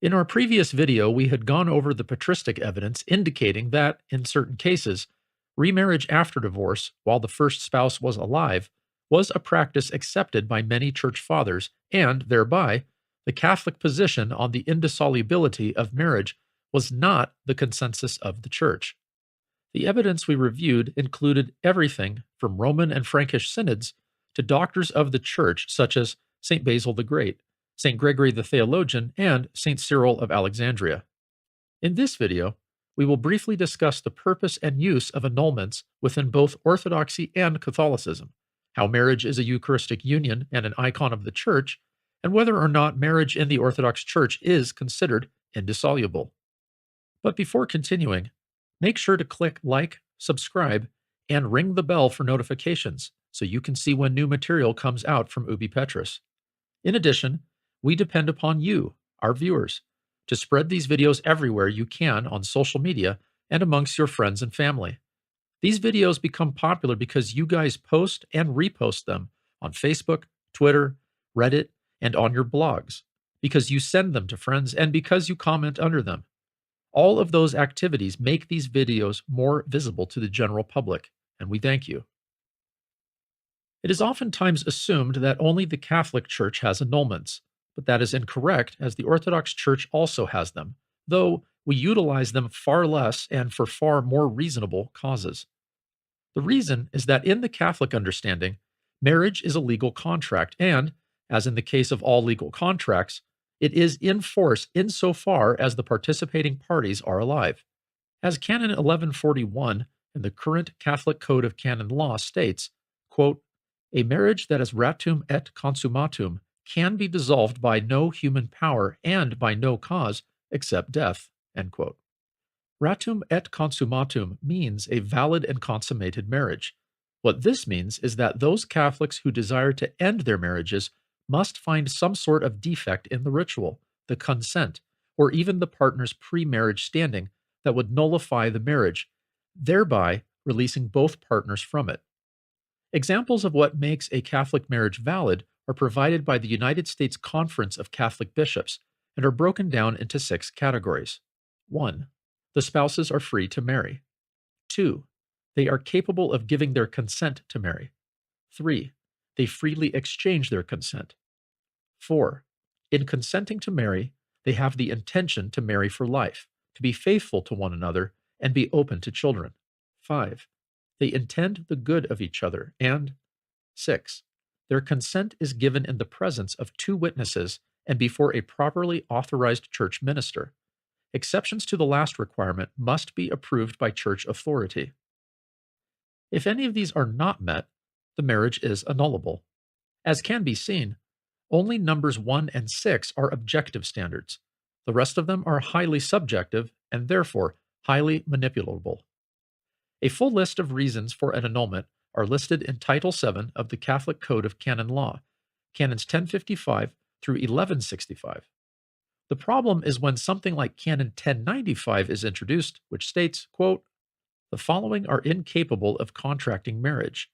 In our previous video, we had gone over the patristic evidence indicating that, in certain cases, remarriage after divorce, while the first spouse was alive, was a practice accepted by many church fathers, and thereby, the Catholic position on the indissolubility of marriage was not the consensus of the Church. The evidence we reviewed included everything from Roman and Frankish synods to doctors of the Church such as St. Basil the Great, St. Gregory the Theologian, and St. Cyril of Alexandria. In this video, we will briefly discuss the purpose and use of annulments within both Orthodoxy and Catholicism, how marriage is a Eucharistic union and an icon of the Church, and whether or not marriage in the Orthodox Church is considered indissoluble. But before continuing, make sure to click like, subscribe, and ring the bell for notifications so you can see when new material comes out from Ubi Petrus. In addition, we depend upon you, our viewers, to spread these videos everywhere you can on social media and amongst your friends and family. These videos become popular because you guys post and repost them on Facebook, Twitter, Reddit, and on your blogs, because you send them to friends and because you comment under them. All of those activities make these videos more visible to the general public, and we thank you. It is oftentimes assumed that only the Catholic Church has annulments, but that is incorrect, as the Orthodox Church also has them, though we utilize them far less and for far more reasonable causes. The reason is that in the Catholic understanding, marriage is a legal contract and, as in the case of all legal contracts, it is in force insofar as the participating parties are alive. As Canon 1141 in the current Catholic Code of Canon Law states, quote, "A marriage that is ratum et consummatum can be dissolved by no human power and by no cause except death." End quote. Ratum et consummatum means a valid and consummated marriage. What this means is that those Catholics who desire to end their marriages must find some sort of defect in the ritual, the consent, or even the partner's pre-marriage standing that would nullify the marriage, thereby releasing both partners from it. Examples of what makes a Catholic marriage valid are provided by the United States Conference of Catholic Bishops and are broken down into 6 categories. 1. The spouses are free to marry. 2. They are capable of giving their consent to marry. 3. They freely exchange their consent. 4. In consenting to marry, they have the intention to marry for life, to be faithful to one another, and be open to children. 5. They intend the good of each other. And 6. Their consent is given in the presence of 2 witnesses and before a properly authorized church minister. Exceptions to the last requirement must be approved by church authority. If any of these are not met, the marriage is annullable. As can be seen, only numbers 1 and 6 are objective standards. The rest of them are highly subjective and therefore highly manipulable. A full list of reasons for an annulment are listed in Title 7 of the Catholic Code of Canon Law, Canons 1055 through 1165. The problem is when something like Canon 1095 is introduced, which states, quote, "The following are incapable of contracting marriage: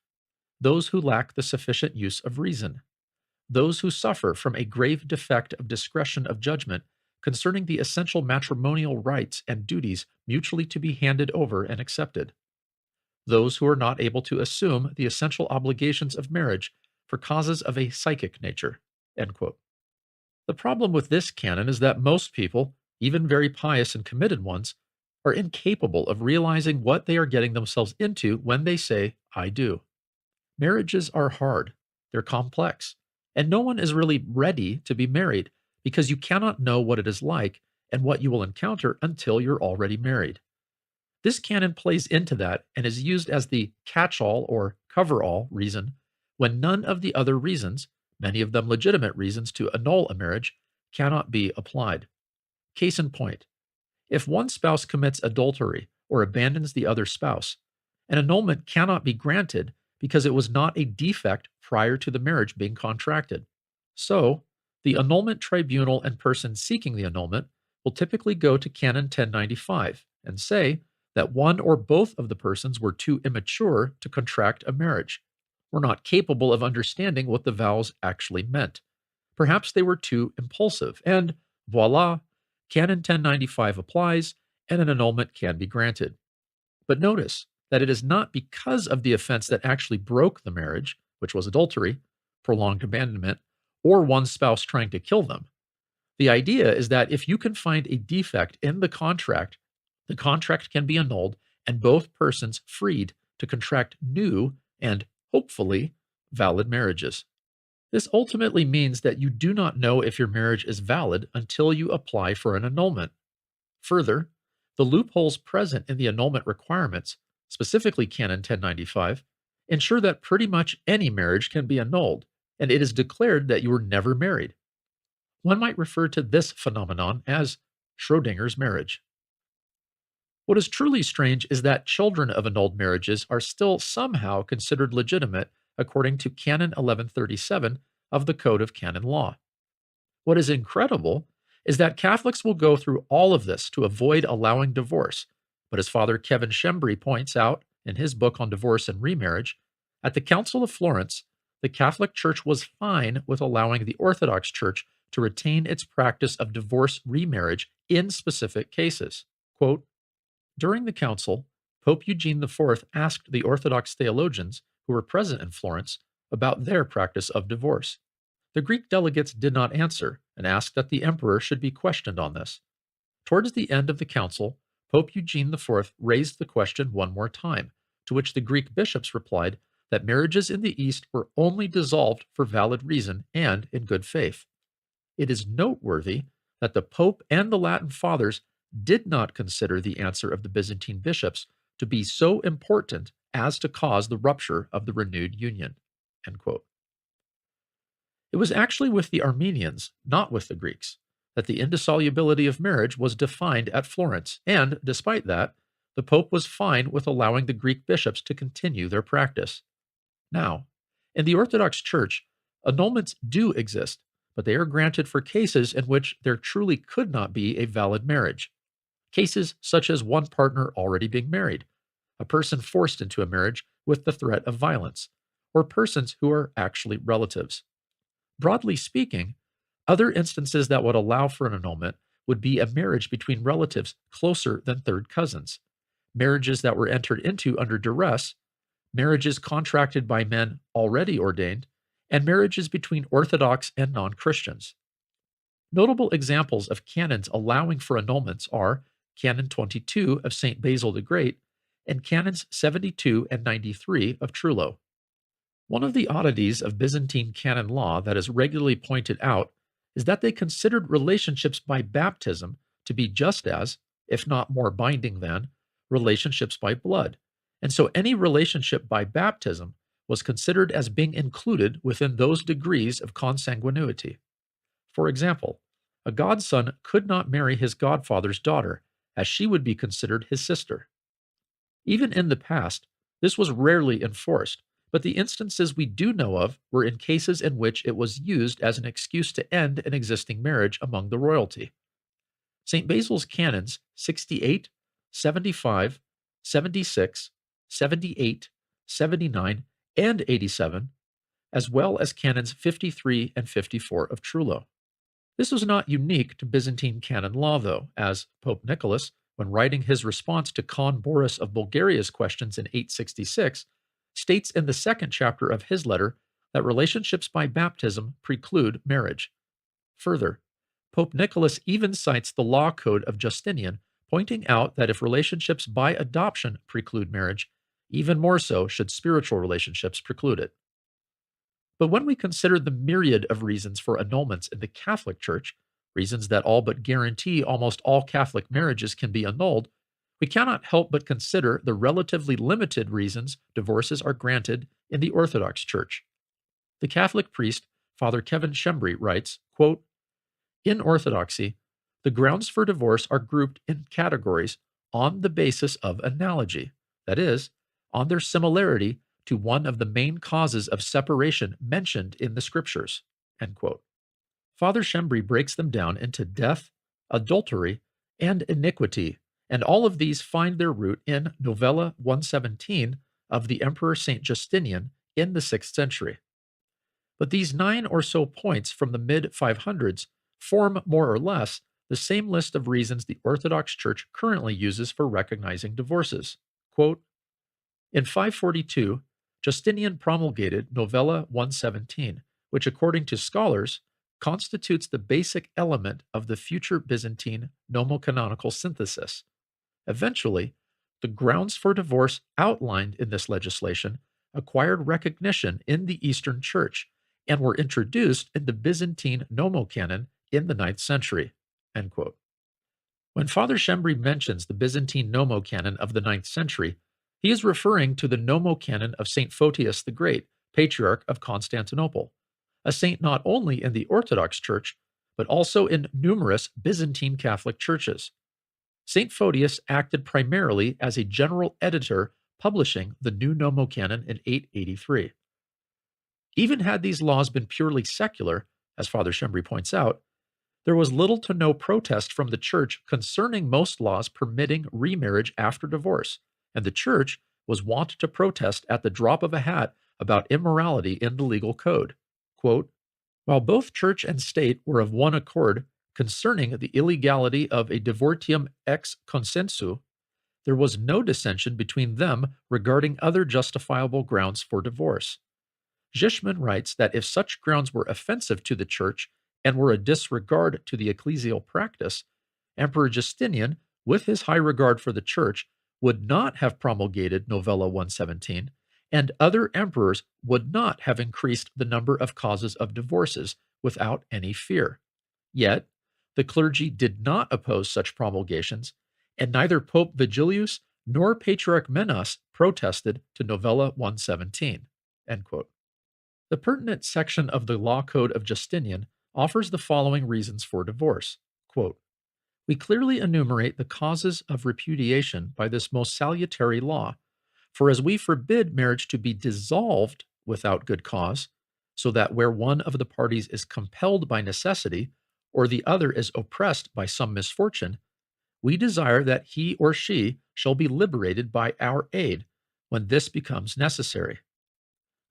those who lack the sufficient use of reason, those who suffer from a grave defect of discretion of judgment concerning the essential matrimonial rights and duties mutually to be handed over and accepted, those who are not able to assume the essential obligations of marriage for causes of a psychic nature." End quote. The problem with this canon is that most people, even very pious and committed ones, are incapable of realizing what they are getting themselves into when they say, "I do." Marriages are hard, they're complex, and no one is really ready to be married because you cannot know what it is like and what you will encounter until you're already married. This canon plays into that and is used as the catch-all or cover-all reason when none of the other reasons, many of them legitimate reasons to annul a marriage, cannot be applied. Case in point, if one spouse commits adultery or abandons the other spouse, an annulment cannot be granted because it was not a defect prior to the marriage being contracted. So, the annulment tribunal and person seeking the annulment will typically go to Canon 1095 and say that one or both of the persons were too immature to contract a marriage, were not capable of understanding what the vows actually meant. Perhaps they were too impulsive, and voila, Canon 1095 applies, and an annulment can be granted. But notice that it is not because of the offense that actually broke the marriage, which was adultery, prolonged abandonment, or one spouse trying to kill them. The idea is that if you can find a defect in the contract can be annulled and both persons freed to contract new and, hopefully, valid marriages. This ultimately means that you do not know if your marriage is valid until you apply for an annulment. Further, the loopholes present in the annulment requirements, specifically Canon 1095, ensure that pretty much any marriage can be annulled, and it is declared that you were never married. One might refer to this phenomenon as Schrodinger's marriage. What is truly strange is that children of annulled marriages are still somehow considered legitimate according to Canon 1137 of the Code of Canon Law. What is incredible is that Catholics will go through all of this to avoid allowing divorce, but as Father Kevin Shembry points out in his book on divorce and remarriage, at the Council of Florence, the Catholic Church was fine with allowing the Orthodox Church to retain its practice of divorce remarriage in specific cases. Quote, during the council, Pope Eugene IV asked the Orthodox theologians who were present in Florence about their practice of divorce. The Greek delegates did not answer and asked that the emperor should be questioned on this. Towards the end of the council, Pope Eugene IV raised the question one more time, to which the Greek bishops replied that marriages in the East were only dissolved for valid reason and in good faith. It is noteworthy that the Pope and the Latin Fathers did not consider the answer of the Byzantine bishops to be so important as to cause the rupture of the renewed union. End quote. It was actually with the Armenians, not with the Greeks, that the indissolubility of marriage was defined at Florence, and, despite that, the Pope was fine with allowing the Greek bishops to continue their practice. Now, in the Orthodox Church, annulments do exist, but they are granted for cases in which there truly could not be a valid marriage. Cases such as one partner already being married, a person forced into a marriage with the threat of violence, or persons who are actually relatives. Broadly speaking, other instances that would allow for an annulment would be a marriage between relatives closer than third cousins, marriages that were entered into under duress, marriages contracted by men already ordained, and marriages between Orthodox and non-Christians. Notable examples of canons allowing for annulments are Canon 22 of St. Basil the Great and Canons 72 and 93 of Trullo. One of the oddities of Byzantine canon law that is regularly pointed out is that they considered relationships by baptism to be just as, if not more binding than, relationships by blood, and so any relationship by baptism was considered as being included within those degrees of consanguinity. For example, a godson could not marry his godfather's daughter, as she would be considered his sister. Even in the past, this was rarely enforced, but the instances we do know of were in cases in which it was used as an excuse to end an existing marriage among the royalty. St. Basil's canons 68, 75, 76, 78, 79, and 87, as well as canons 53 and 54 of Trullo. This was not unique to Byzantine canon law, though, as Pope Nicholas, when writing his response to Khan Boris of Bulgaria's questions in 866, states in the second chapter of his letter that relationships by baptism preclude marriage. Further, Pope Nicholas even cites the law code of Justinian, pointing out that if relationships by adoption preclude marriage, even more so should spiritual relationships preclude it. But when we consider the myriad of reasons for annulments in the Catholic Church, reasons that all but guarantee almost all Catholic marriages can be annulled, we cannot help but consider the relatively limited reasons divorces are granted in the Orthodox Church. The Catholic priest, Father Kevin Shembry, writes, quote, in Orthodoxy, the grounds for divorce are grouped in categories on the basis of analogy, that is, on their similarity to one of the main causes of separation mentioned in the Scriptures. End quote. Father Shembry breaks them down into death, adultery, and iniquity, and all of these find their root in Novella 117 of the Emperor St. Justinian in the 6th century. But these 9 or so points from the mid-500s form more or less the same list of reasons the Orthodox Church currently uses for recognizing divorces. Quote, in 542, Justinian promulgated Novella 117, which, according to scholars, constitutes the basic element of the future Byzantine nomocanonical synthesis. Eventually, the grounds for divorce outlined in this legislation acquired recognition in the Eastern Church and were introduced in the Byzantine nomocanon in the 9th century. End quote. When Father Schembri mentions the Byzantine nomocanon of the 9th century, he is referring to the nomocanon of St. Photius the Great, Patriarch of Constantinople, a saint not only in the Orthodox Church, but also in numerous Byzantine Catholic churches. St. Photius acted primarily as a general editor publishing the new nomocanon in 883. Even had these laws been purely secular, as Father Schembri points out, there was little to no protest from the Church concerning most laws permitting remarriage after divorce, and the Church was wont to protest at the drop of a hat about immorality in the legal code. Quote, while both Church and State were of one accord concerning the illegality of a divortium ex consensu, there was no dissension between them regarding other justifiable grounds for divorce. Zishman writes that if such grounds were offensive to the Church and were a disregard to the ecclesial practice, Emperor Justinian, with his high regard for the Church, would not have promulgated Novella 117, and other emperors would not have increased the number of causes of divorces without any fear. Yet, the clergy did not oppose such promulgations, and neither Pope Vigilius nor Patriarch Menas protested to Novella 117. End quote. The pertinent section of the Law Code of Justinian offers the following reasons for divorce. Quote, we clearly enumerate the causes of repudiation by this most salutary law, for as we forbid marriage to be dissolved without good cause, so that where one of the parties is compelled by necessity, or the other is oppressed by some misfortune, we desire that he or she shall be liberated by our aid when this becomes necessary.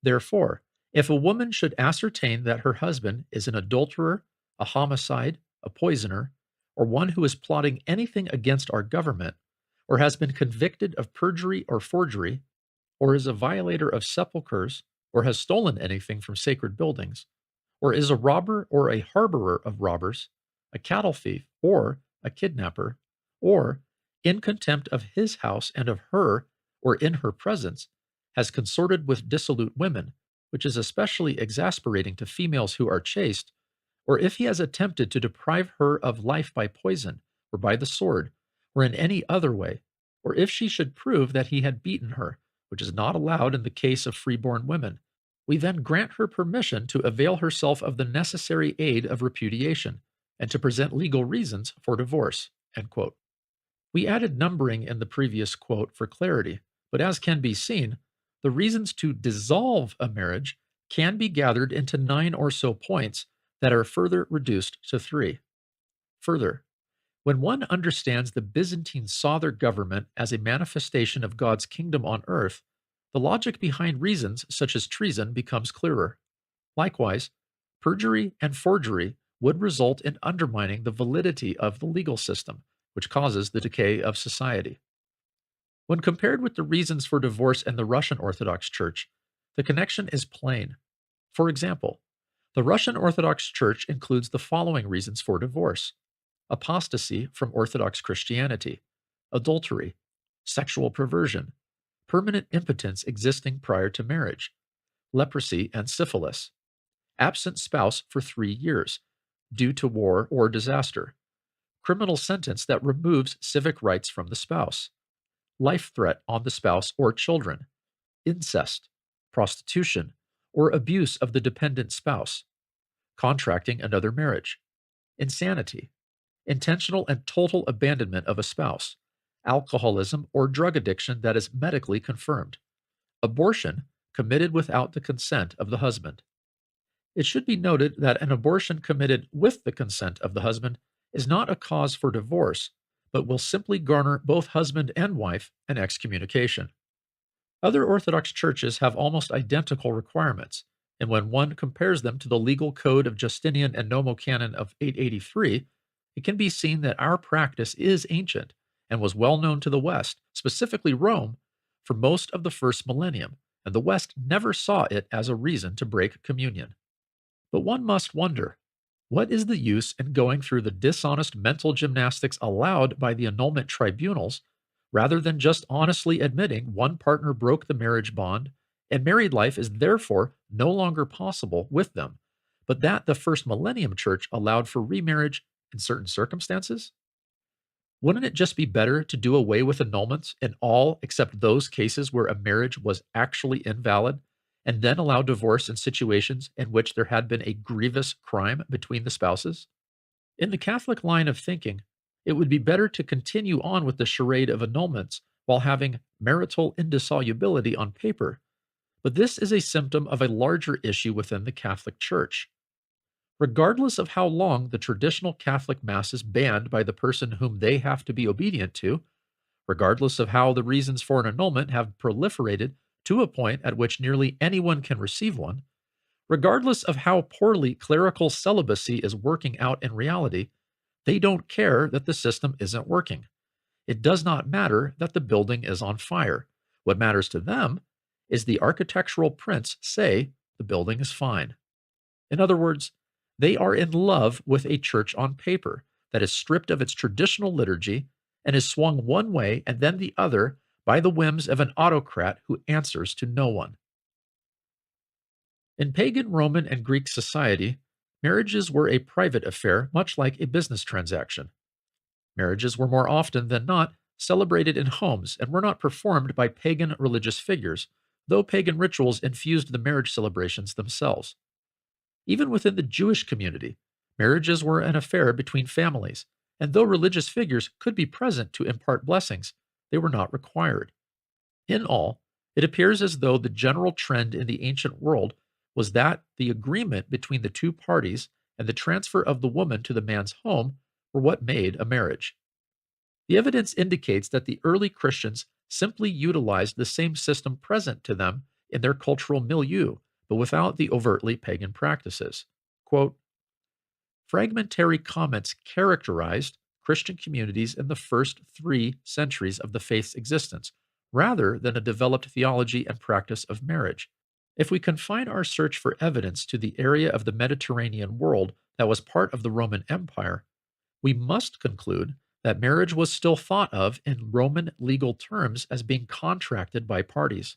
Therefore, if a woman should ascertain that her husband is an adulterer, a homicide, a poisoner, or one who is plotting anything against our government, or has been convicted of perjury or forgery, or is a violator of sepulchres, or has stolen anything from sacred buildings, or is a robber or a harborer of robbers, a cattle thief, or a kidnapper, or, in contempt of his house and of her, or in her presence, has consorted with dissolute women, which is especially exasperating to females who are chaste, or if he has attempted to deprive her of life by poison, or by the sword, or in any other way, or if she should prove that he had beaten her, which is not allowed in the case of freeborn women, we then grant her permission to avail herself of the necessary aid of repudiation, and to present legal reasons for divorce. End quote. We added numbering in the previous quote for clarity, but as can be seen, the reasons to dissolve a marriage can be gathered into 9 or so points that are further reduced to 3. Further, when one understands the Byzantine saw their government as a manifestation of God's kingdom on earth, the logic behind reasons such as treason becomes clearer. Likewise, perjury and forgery would result in undermining the validity of the legal system, which causes the decay of society. When compared with the reasons for divorce in the Russian Orthodox Church, the connection is plain. For example, the Russian Orthodox Church includes the following reasons for divorce: apostasy from Orthodox Christianity, adultery, sexual perversion, permanent impotence existing prior to marriage, leprosy and syphilis, absent spouse for 3 years due to war or disaster, criminal sentence that removes civic rights from the spouse, life threat on the spouse or children, incest, prostitution, or abuse of the dependent spouse, contracting another marriage, insanity, intentional and total abandonment of a spouse, alcoholism or drug addiction that is medically confirmed, abortion committed without the consent of the husband. It should be noted that an abortion committed with the consent of the husband is not a cause for divorce, but will simply garner both husband and wife an excommunication. Other Orthodox churches have almost identical requirements, and when one compares them to the legal code of Justinian and Nomocanon of 883, it can be seen that our practice is ancient and was well known to the West, specifically Rome, for most of the first millennium, and the West never saw it as a reason to break communion. But one must wonder, what is the use in going through the dishonest mental gymnastics allowed by the annulment tribunals rather than just honestly admitting one partner broke the marriage bond and married life is therefore no longer possible with them, but that the first millennium church allowed for remarriage in certain circumstances? Wouldn't it just be better to do away with annulments in all except those cases where a marriage was actually invalid, and then allow divorce in situations in which there had been a grievous crime between the spouses? In the Catholic line of thinking, it would be better to continue on with the charade of annulments while having marital indissolubility on paper, but this is a symptom of a larger issue within the Catholic Church. Regardless of how long the traditional Catholic Mass is banned by the person whom they have to be obedient to, regardless of how the reasons for an annulment have proliferated to a point at which nearly anyone can receive one, regardless of how poorly clerical celibacy is working out in reality, they don't care that the system isn't working. It does not matter that the building is on fire. What matters to them is the architectural prints say the building is fine. In other words, they are in love with a church on paper that is stripped of its traditional liturgy and is swung one way and then the other by the whims of an autocrat who answers to no one. In pagan Roman and Greek society, marriages were a private affair, much like a business transaction. Marriages were more often than not celebrated in homes and were not performed by pagan religious figures, though pagan rituals infused the marriage celebrations themselves. Even within the Jewish community, marriages were an affair between families, and though religious figures could be present to impart blessings, they were not required. In all, it appears as though the general trend in the ancient world was that the agreement between the two parties and the transfer of the woman to the man's home were what made a marriage. The evidence indicates that the early Christians simply utilized the same system present to them in their cultural milieu, but without the overtly pagan practices. Quote, fragmentary comments characterized Christian communities in the first 3 centuries of the faith's existence, rather than a developed theology and practice of marriage. If we confine our search for evidence to the area of the Mediterranean world that was part of the Roman Empire, we must conclude that marriage was still thought of in Roman legal terms as being contracted by parties.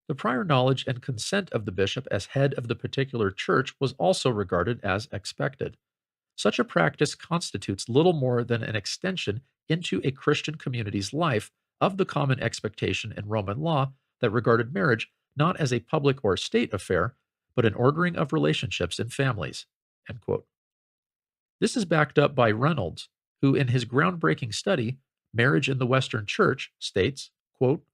The prior knowledge and consent of the bishop as head of the particular church was also regarded as expected. Such a practice constitutes little more than an extension into a Christian community's life of the common expectation in Roman law that regarded marriage not as a public or state affair, but an ordering of relationships in families. End quote. This is backed up by Reynolds, who in his groundbreaking study, Marriage in the Western Church, states, quote,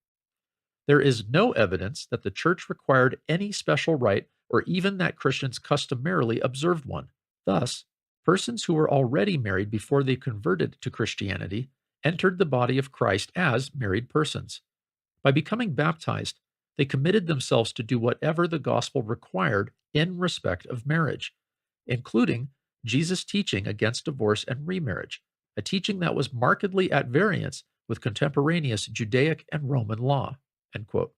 there is no evidence that the church required any special rite or even that Christians customarily observed one. Thus, persons who were already married before they converted to Christianity entered the body of Christ as married persons. By becoming baptized, they committed themselves to do whatever the gospel required in respect of marriage, including Jesus' teaching against divorce and remarriage, a teaching that was markedly at variance with contemporaneous Judaic and Roman law. End quote.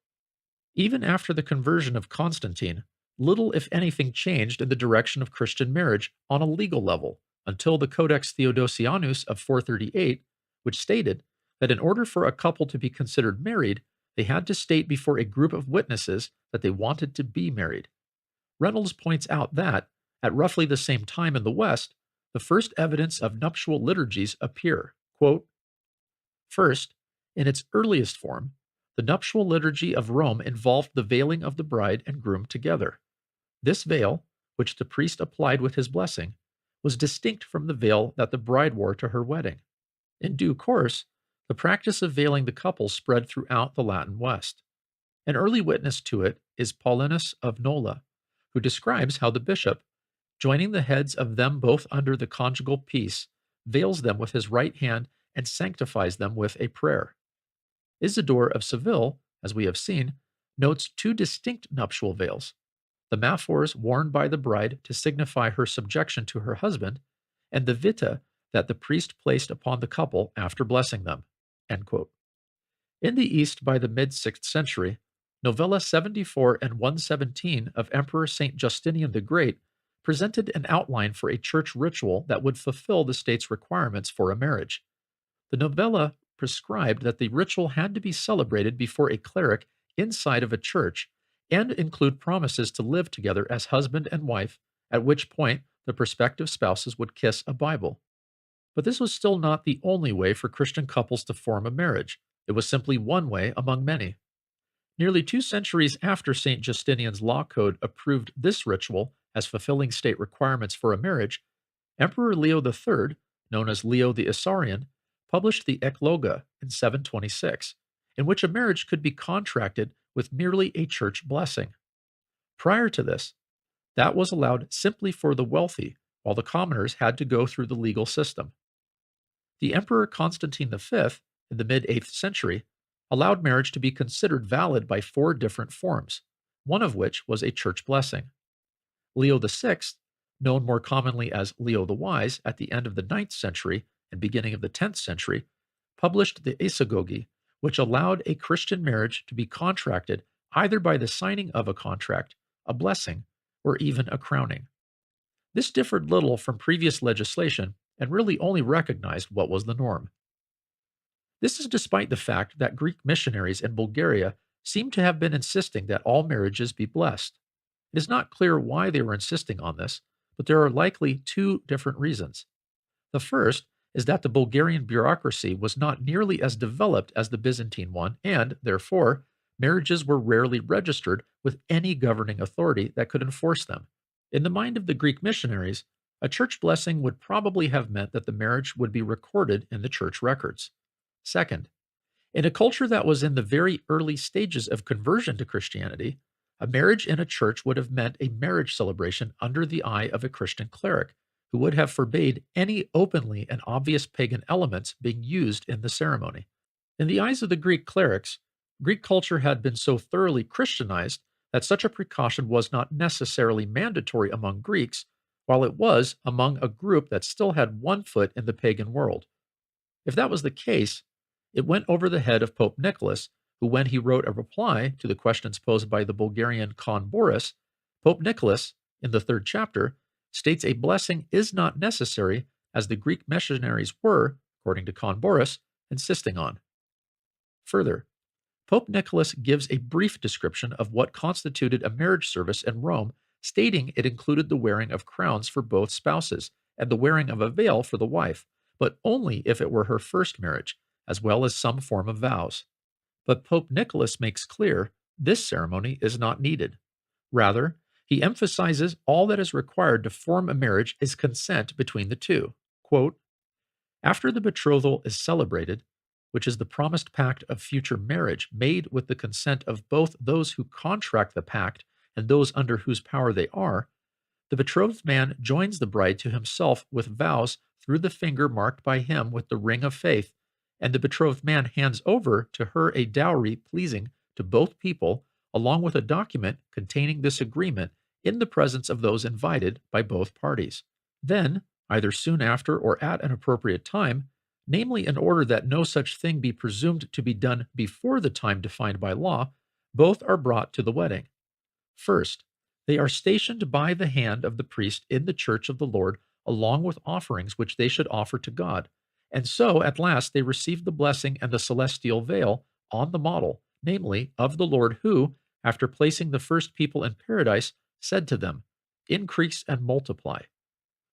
Even after the conversion of Constantine, little, if anything, changed in the direction of Christian marriage on a legal level until the Codex Theodosianus of 438, which stated that in order for a couple to be considered married, they had to state before a group of witnesses that they wanted to be married. Reynolds points out that, at roughly the same time in the West, the first evidence of nuptial liturgies appear. Quote, first, in its earliest form, the nuptial liturgy of Rome involved the veiling of the bride and groom together. This veil, which the priest applied with his blessing, was distinct from the veil that the bride wore to her wedding. In due course, the practice of veiling the couple spread throughout the Latin West. An early witness to it is Paulinus of Nola, who describes how the bishop, joining the heads of them both under the conjugal peace, veils them with his right hand and sanctifies them with a prayer. Isidore of Seville, as we have seen, notes 2 distinct nuptial veils, the maphores worn by the bride to signify her subjection to her husband, and the vita that the priest placed upon the couple after blessing them. End quote. In the East, by the mid 6th century, Novella 74 and 117 of Emperor St. Justinian the Great presented an outline for a church ritual that would fulfill the state's requirements for a marriage. The novella prescribed that the ritual had to be celebrated before a cleric inside of a church and include promises to live together as husband and wife, at which point the prospective spouses would kiss a Bible. But this was still not the only way for Christian couples to form a marriage. It was simply one way among many. Nearly 2 centuries after St. Justinian's law code approved this ritual as fulfilling state requirements for a marriage, Emperor Leo III, known as Leo the Isaurian, published the Ecloga in 726, in which a marriage could be contracted with merely a church blessing. Prior to this, that was allowed simply for the wealthy, while the commoners had to go through the legal system. The Emperor Constantine V, in the mid 8th century, allowed marriage to be considered valid by 4 different forms, one of which was a church blessing. Leo VI, known more commonly as Leo the Wise at the end of the 9th century and beginning of the 10th century, published the Isagoge, which allowed a Christian marriage to be contracted either by the signing of a contract, a blessing, or even a crowning. This differed little from previous legislation and really only recognized what was the norm. This is despite the fact that Greek missionaries in Bulgaria seem to have been insisting that all marriages be blessed. It is not clear why they were insisting on this, but there are likely 2 different reasons. The first is that the Bulgarian bureaucracy was not nearly as developed as the Byzantine one, and, therefore, marriages were rarely registered with any governing authority that could enforce them. In the mind of the Greek missionaries, a church blessing would probably have meant that the marriage would be recorded in the church records. Second, in a culture that was in the very early stages of conversion to Christianity, a marriage in a church would have meant a marriage celebration under the eye of a Christian cleric, who would have forbade any openly and obvious pagan elements being used in the ceremony. In the eyes of the Greek clerics, Greek culture had been so thoroughly Christianized that such a precaution was not necessarily mandatory among Greeks, while it was among a group that still had one foot in the pagan world. If that was the case, it went over the head of Pope Nicholas, who, when he wrote a reply to the questions posed by the Bulgarian Khan Boris, Pope Nicholas, in the 3rd chapter, states a blessing is not necessary, as the Greek missionaries were, according to Khan Boris, insisting on. Further, Pope Nicholas gives a brief description of what constituted a marriage service in Rome, stating it included the wearing of crowns for both spouses and the wearing of a veil for the wife, but only if it were her first marriage, as well as some form of vows. But Pope Nicholas makes clear this ceremony is not needed. Rather, he emphasizes all that is required to form a marriage is consent between the two. Quote, after the betrothal is celebrated, which is the promised pact of future marriage made with the consent of both those who contract the pact and those under whose power they are, the betrothed man joins the bride to himself with vows through the finger marked by him with the ring of faith, and the betrothed man hands over to her a dowry pleasing to both people, along with a document containing this agreement in the presence of those invited by both parties. Then, either soon after or at an appropriate time, namely in order that no such thing be presumed to be done before the time defined by law, both are brought to the wedding. First, they are stationed by the hand of the priest in the church of the Lord, along with offerings which they should offer to God. And so, at last, they receive the blessing and the celestial veil on the model, namely, of the Lord who, after placing the first people in paradise, said to them, increase and multiply.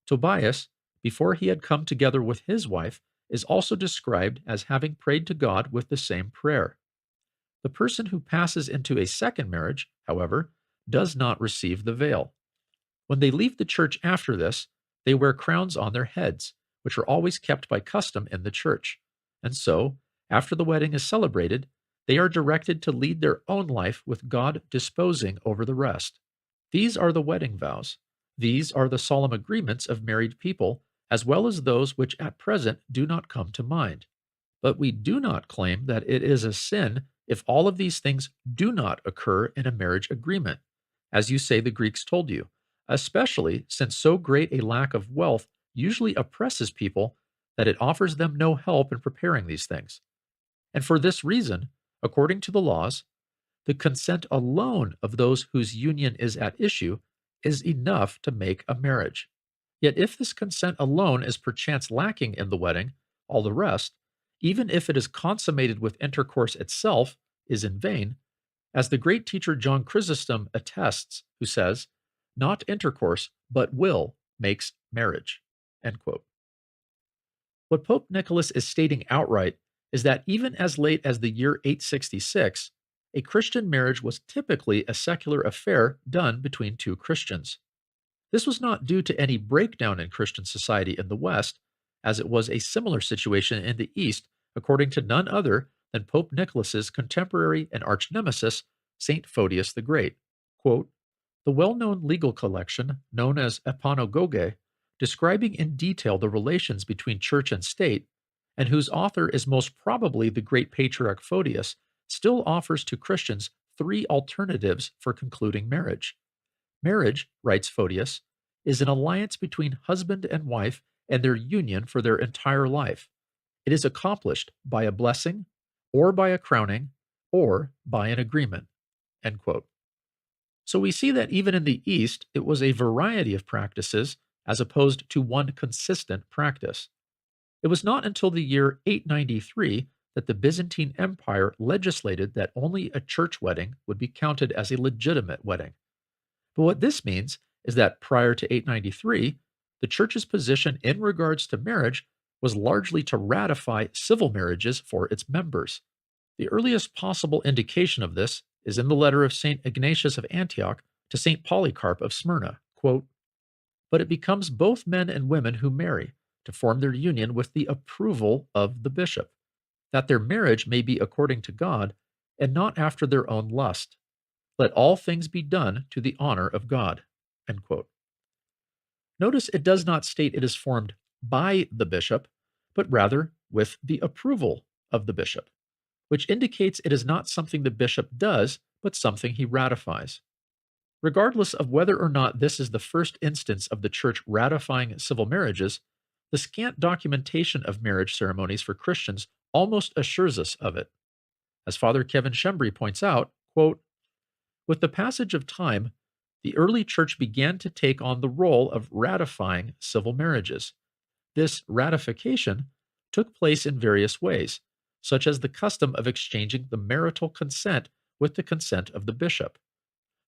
Tobias, before he had come together with his wife, is also described as having prayed to God with the same prayer. The person who passes into a second marriage, however, does not receive the veil. When they leave the church after this, they wear crowns on their heads, which are always kept by custom in the church. And so, after the wedding is celebrated, they are directed to lead their own life with God disposing over the rest. These are the wedding vows. These are the solemn agreements of married people, as well as those which at present do not come to mind. But we do not claim that it is a sin if all of these things do not occur in a marriage agreement, as you say the Greeks told you, especially since so great a lack of wealth usually oppresses people that it offers them no help in preparing these things. And for this reason, according to the laws, the consent alone of those whose union is at issue is enough to make a marriage. Yet if this consent alone is perchance lacking in the wedding, all the rest, even if it is consummated with intercourse itself, is in vain, as the great teacher John Chrysostom attests, who says, "Not intercourse, but will makes marriage." End quote. What Pope Nicholas is stating outright is that even as late as the year 866, a Christian marriage was typically a secular affair done between two Christians. This was not due to any breakdown in Christian society in the West, as it was a similar situation in the East, according to none other than Pope Nicholas's contemporary and arch nemesis, Saint Photius the Great. Quote, the well-known legal collection, known as Epanogoge, describing in detail the relations between church and state, and whose author is most probably the great patriarch Photius, still offers to Christians three alternatives for concluding marriage. Marriage, writes Photius, is an alliance between husband and wife and their union for their entire life. It is accomplished by a blessing, or by a crowning, or by an agreement. End quote. So we see that even in the East, it was a variety of practices as opposed to one consistent practice. It was not until the year 893 that the Byzantine Empire legislated that only a church wedding would be counted as a legitimate wedding. But what this means is that prior to 893, the Church's position in regards to marriage was largely to ratify civil marriages for its members. The earliest possible indication of this is in the letter of St. Ignatius of Antioch to St. Polycarp of Smyrna, quote, but it becomes both men and women who marry to form their union with the approval of the bishop, that their marriage may be according to God and not after their own lust. Let all things be done to the honor of God. End quote. Notice it does not state it is formed by the bishop, but rather with the approval of the bishop, which indicates it is not something the bishop does, but something he ratifies. Regardless of whether or not this is the first instance of the Church ratifying civil marriages, the scant documentation of marriage ceremonies for Christians almost assures us of it. As Father Kevin Shembry points out, quote, with the passage of time, the early Church began to take on the role of ratifying civil marriages. This ratification took place in various ways, such as the custom of exchanging the marital consent with the consent of the bishop,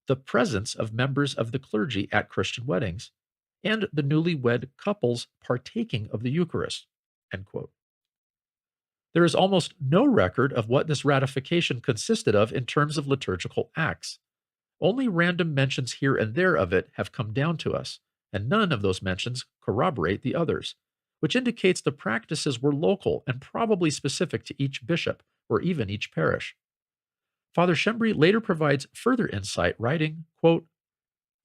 the presence of members of the clergy at Christian weddings, and the newlywed couples partaking of the Eucharist. End quote. There is almost no record of what this ratification consisted of in terms of liturgical acts. Only random mentions here and there of it have come down to us, and none of those mentions corroborate the others, which indicates the practices were local and probably specific to each bishop or even each parish. Father Shembry later provides further insight, writing, quote,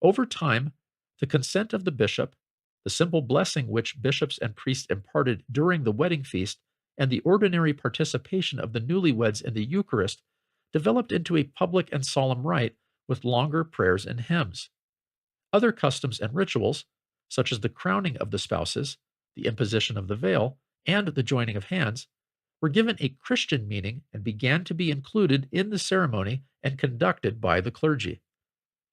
over time, the consent of the bishop, the simple blessing which bishops and priests imparted during the wedding feast, and the ordinary participation of the newlyweds in the Eucharist developed into a public and solemn rite with longer prayers and hymns. Other customs and rituals, such as the crowning of the spouses, the imposition of the veil, and the joining of hands, were given a Christian meaning and began to be included in the ceremony and conducted by the clergy.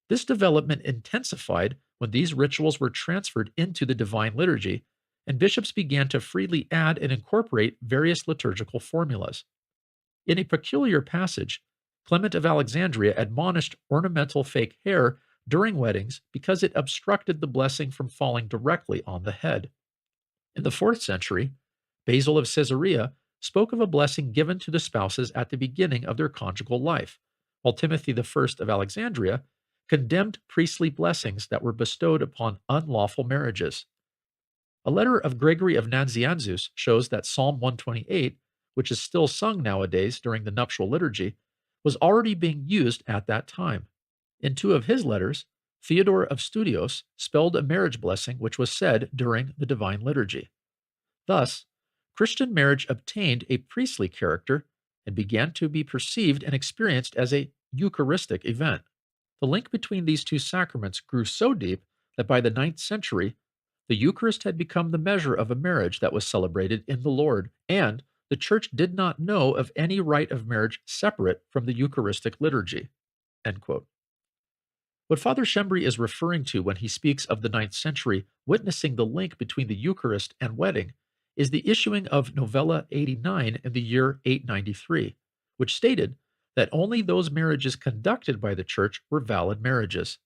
This development intensified when these rituals were transferred into the Divine Liturgy, and bishops began to freely add and incorporate various liturgical formulas. In a peculiar passage, Clement of Alexandria admonished ornamental fake hair during weddings because it obstructed the blessing from falling directly on the head. In the 4th century, Basil of Caesarea spoke of a blessing given to the spouses at the beginning of their conjugal life, while Timothy I of Alexandria condemned priestly blessings that were bestowed upon unlawful marriages. A letter of Gregory of Nazianzus shows that Psalm 128, which is still sung nowadays during the nuptial liturgy, was already being used at that time. In 2 of his letters, Theodore of Studios spelled a marriage blessing which was said during the Divine Liturgy. Thus, Christian marriage obtained a priestly character and began to be perceived and experienced as a Eucharistic event. The link between these two sacraments grew so deep that by the 9th century, The Eucharist had become the measure of a marriage that was celebrated in the Lord, and the Church did not know of any rite of marriage separate from the Eucharistic liturgy. End quote. What Father Schembri is referring to when he speaks of the ninth century witnessing the link between the Eucharist and wedding is the issuing of Novella 89 in the year 893, which stated that only those marriages conducted by the Church were valid marriages.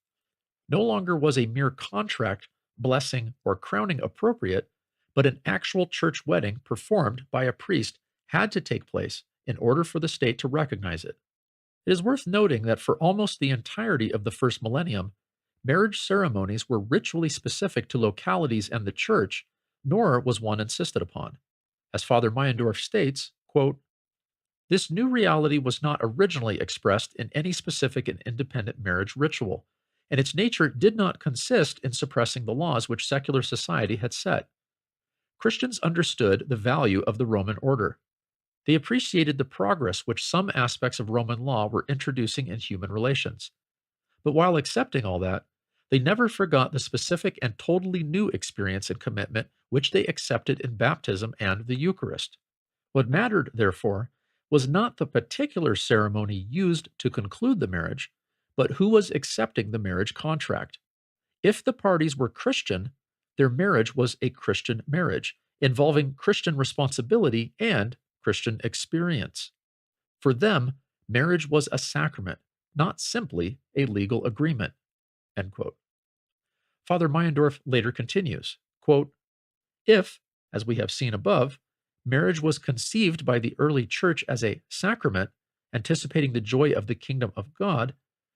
No longer was a mere contract, blessing, or crowning appropriate, but an actual church wedding performed by a priest had to take place in order for the state to recognize it. It is worth noting that for almost the entirety of the first millennium, marriage ceremonies were ritually specific to localities and the church, nor was one insisted upon. As Father Meyendorff states, quote, "This new reality was not originally expressed in any specific and independent marriage ritual, and its nature did not consist in suppressing the laws which secular society had set. Christians understood the value of the Roman order. They appreciated the progress which some aspects of Roman law were introducing in human relations. But while accepting all that, they never forgot the specific and totally new experience and commitment which they accepted in baptism and the Eucharist. What mattered, therefore, was not the particular ceremony used to conclude the marriage, but who was accepting the marriage contract. If the parties were Christian, their marriage was a Christian marriage, involving Christian responsibility and Christian experience. For them, marriage was a sacrament, not simply a legal agreement." End quote. Father Meyendorff later continues, quote, "If, as we have seen above, marriage was conceived by the early church as a sacrament, anticipating the joy of the kingdom of God,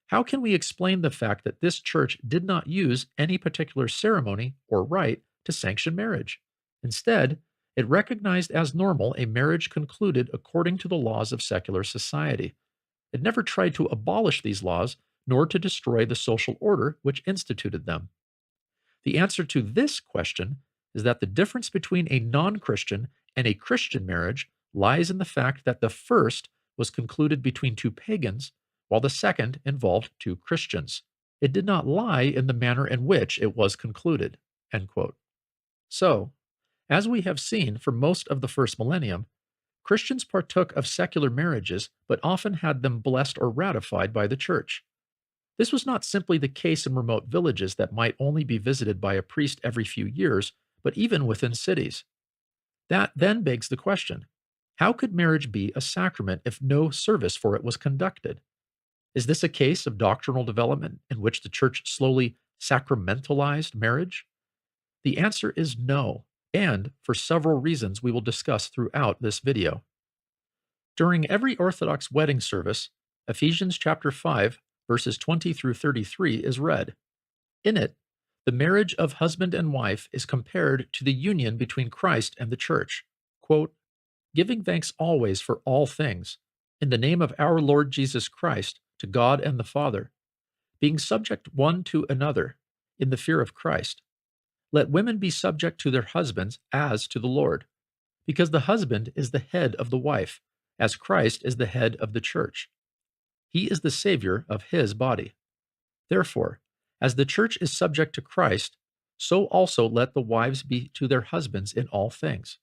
how can we explain the fact that this church did not use any particular ceremony or rite to sanction marriage? Instead, it recognized as normal a marriage concluded according to the laws of secular society. It never tried to abolish these laws, nor to destroy the social order which instituted them. The answer to this question is that the difference between a non-Christian and a Christian marriage lies in the fact that the first was concluded between two pagans, while the second involved two Christians. It did not lie in the manner in which it was concluded." End quote. So, as we have seen for most of the first millennium, Christians partook of secular marriages, but often had them blessed or ratified by the Church. This was not simply the case in remote villages that might only be visited by a priest every few years, but even within cities. That then begs the question, how could marriage be a sacrament if no service for it was conducted? Is this a case of doctrinal development in which the Church slowly sacramentalized marriage? The answer is no, and for several reasons we will discuss throughout this video. During every Orthodox wedding service, Ephesians chapter 5, verses 20 through 33 is read. In it, the marriage of husband and wife is compared to the union between Christ and the Church. Quote, "Giving thanks always for all things, in the name of our Lord Jesus Christ, to God and the Father, being subject one to another, in the fear of Christ. Let women be subject to their husbands as to the Lord, because the husband is the head of the wife, as Christ is the head of the Church. He is the Savior of his body. Therefore, as the Church is subject to Christ, so also let the wives be to their husbands in all things.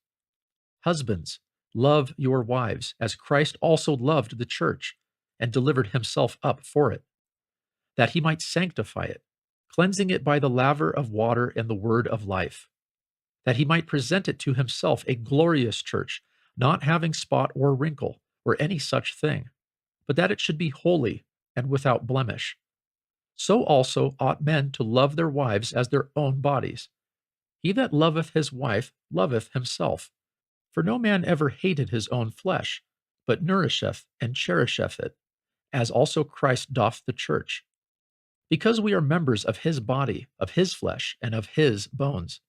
Husbands, love your wives, as Christ also loved the Church, and delivered himself up for it, that he might sanctify it, cleansing it by the laver of water and the word of life, that he might present it to himself a glorious church, not having spot or wrinkle, or any such thing, but that it should be holy and without blemish. So also ought men to love their wives as their own bodies. He that loveth his wife loveth himself. For no man ever hated his own flesh, but nourisheth and cherisheth it, as also Christ doth the church. Because we are members of his body, of his flesh, and of his bones.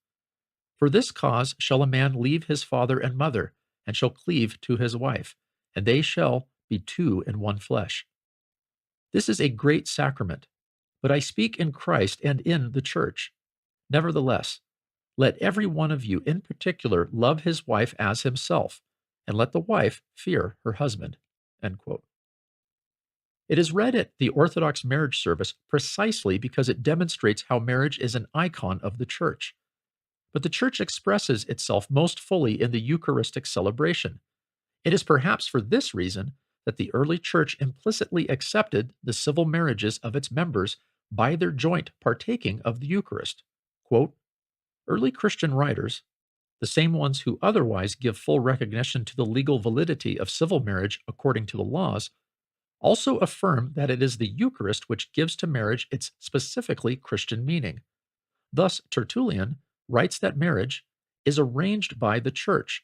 For this cause shall a man leave his father and mother, and shall cleave to his wife, and they shall be two in one flesh. This is a great sacrament, but I speak in Christ and in the church. Nevertheless, let every one of you in particular love his wife as himself, and let the wife fear her husband." End quote. It is read at the Orthodox marriage service precisely because it demonstrates how marriage is an icon of the Church. but the Church expresses itself most fully in the Eucharistic celebration. It is perhaps for this reason that the early Church implicitly accepted the civil marriages of its members by their joint partaking of the Eucharist. Quote, early Christian writers, the same ones who otherwise give full recognition to the legal validity of civil marriage according to the laws, also affirm that it is the Eucharist which gives to marriage its specifically Christian meaning. Thus, Tertullian writes that marriage is arranged by the Church,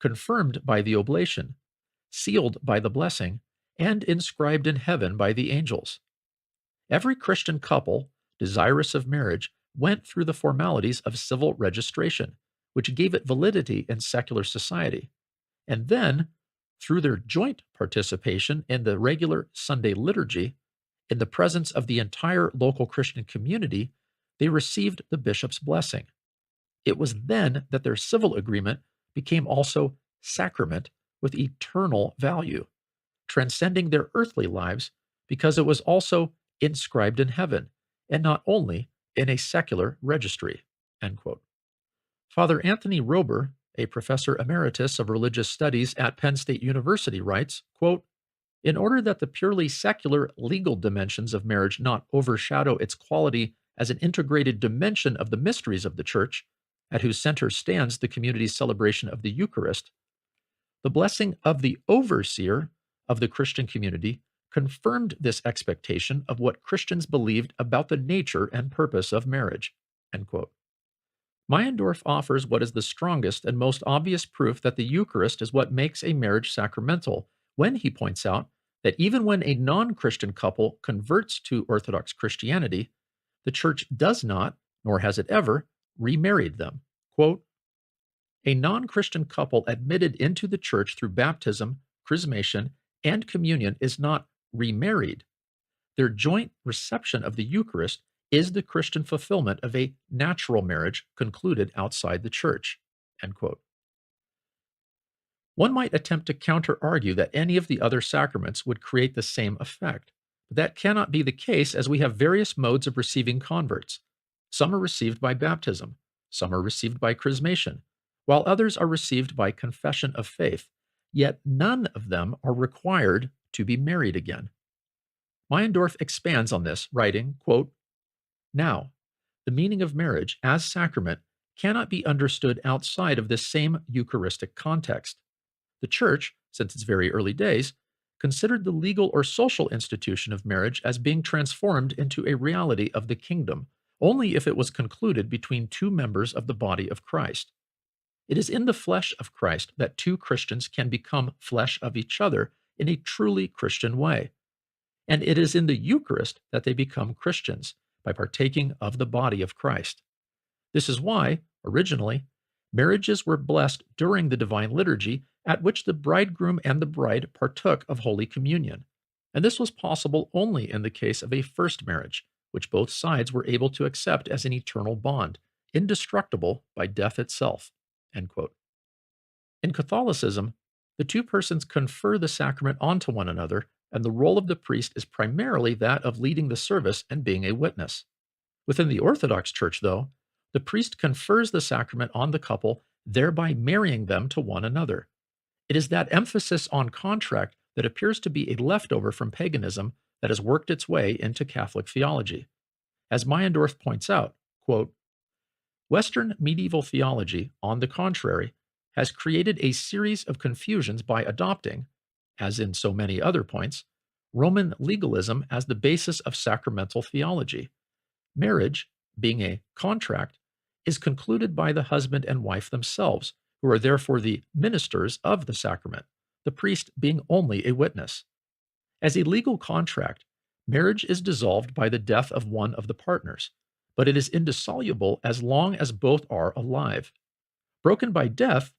confirmed by the oblation, sealed by the blessing, and inscribed in heaven by the angels. Every Christian couple, desirous of marriage, went through the formalities of civil registration, which gave it validity in secular society. And then, through their joint participation in the regular Sunday liturgy, in the presence of the entire local Christian community, they received the bishop's blessing. It was then that their civil agreement became also sacrament with eternal value, transcending their earthly lives because it was also inscribed in heaven and not only in a secular registry. End quote. Father Anthony Rober, a professor emeritus of religious studies at Penn State University, writes, quote, in order that the purely secular legal dimensions of marriage not overshadow its quality as an integrated dimension of the mysteries of the Church, at whose center stands the community's celebration of the Eucharist, the blessing of the overseer of the Christian community confirmed this expectation of what Christians believed about the nature and purpose of marriage. End quote. Meyendorff offers what is the strongest and most obvious proof that the Eucharist is what makes a marriage sacramental when he points out that even when a non-Christian couple converts to Orthodox Christianity, the Church does not, nor has it ever, remarried them. Quote, a non-Christian couple admitted into the Church through baptism, chrismation, and communion is not remarried. Their joint reception of the Eucharist is the Christian fulfillment of a natural marriage concluded outside the Church. End quote. One might attempt to counter-argue that any of the other sacraments would create the same effect, but that cannot be the case as we have various modes of receiving converts. Some are received by baptism, some are received by chrismation, while others are received by confession of faith, yet none of them are required to be married again. Meyendorff expands on this, writing, quote, now, the meaning of marriage as sacrament cannot be understood outside of this same Eucharistic context. The Church, since its very early days, considered the legal or social institution of marriage as being transformed into a reality of the kingdom, only if it was concluded between two members of the body of Christ. It is in the flesh of Christ that two Christians can become flesh of each other in a truly Christian way. And it is in the Eucharist that they become Christians, by partaking of the body of Christ. This is why, originally, marriages were blessed during the divine liturgy at which the bridegroom and the bride partook of Holy Communion. And this was possible only in the case of a first marriage, which both sides were able to accept as an eternal bond, indestructible by death itself. End quote. In Catholicism, the two persons confer the sacrament onto one another, and the role of the priest is primarily that of leading the service and being a witness. Within the Orthodox Church, though, the priest confers the sacrament on the couple, thereby marrying them to one another. It is that emphasis on contract that appears to be a leftover from paganism that has worked its way into Catholic theology. As Meyendorff points out, quote, Western medieval theology, on the contrary, has created a series of confusions by adopting, as in so many other points, Roman legalism as the basis of sacramental theology. Marriage, being a contract, is concluded by the husband and wife themselves, who are therefore the ministers of the sacrament, the priest being only a witness. As a legal contract, marriage is dissolved by the death of one of the partners, but it is indissoluble as long as both are alive. Broken by death,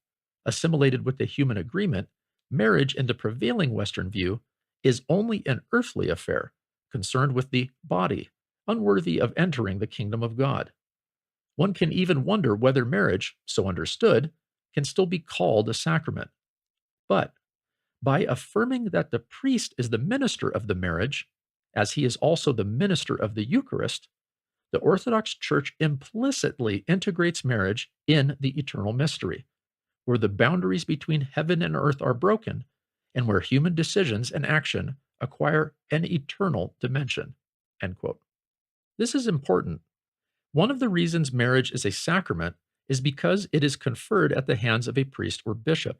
assimilated with the human agreement, marriage in the prevailing Western view is only an earthly affair, concerned with the body, unworthy of entering the kingdom of God. One can even wonder whether marriage, so understood, can still be called a sacrament. But by affirming that the priest is the minister of the marriage, as he is also the minister of the Eucharist, The Orthodox Church implicitly integrates marriage in the eternal mystery, where the boundaries between heaven and earth are broken, and where human decisions and action acquire an eternal dimension. End quote. This is important. One of the reasons marriage is a sacrament is because it is conferred at the hands of a priest or bishop.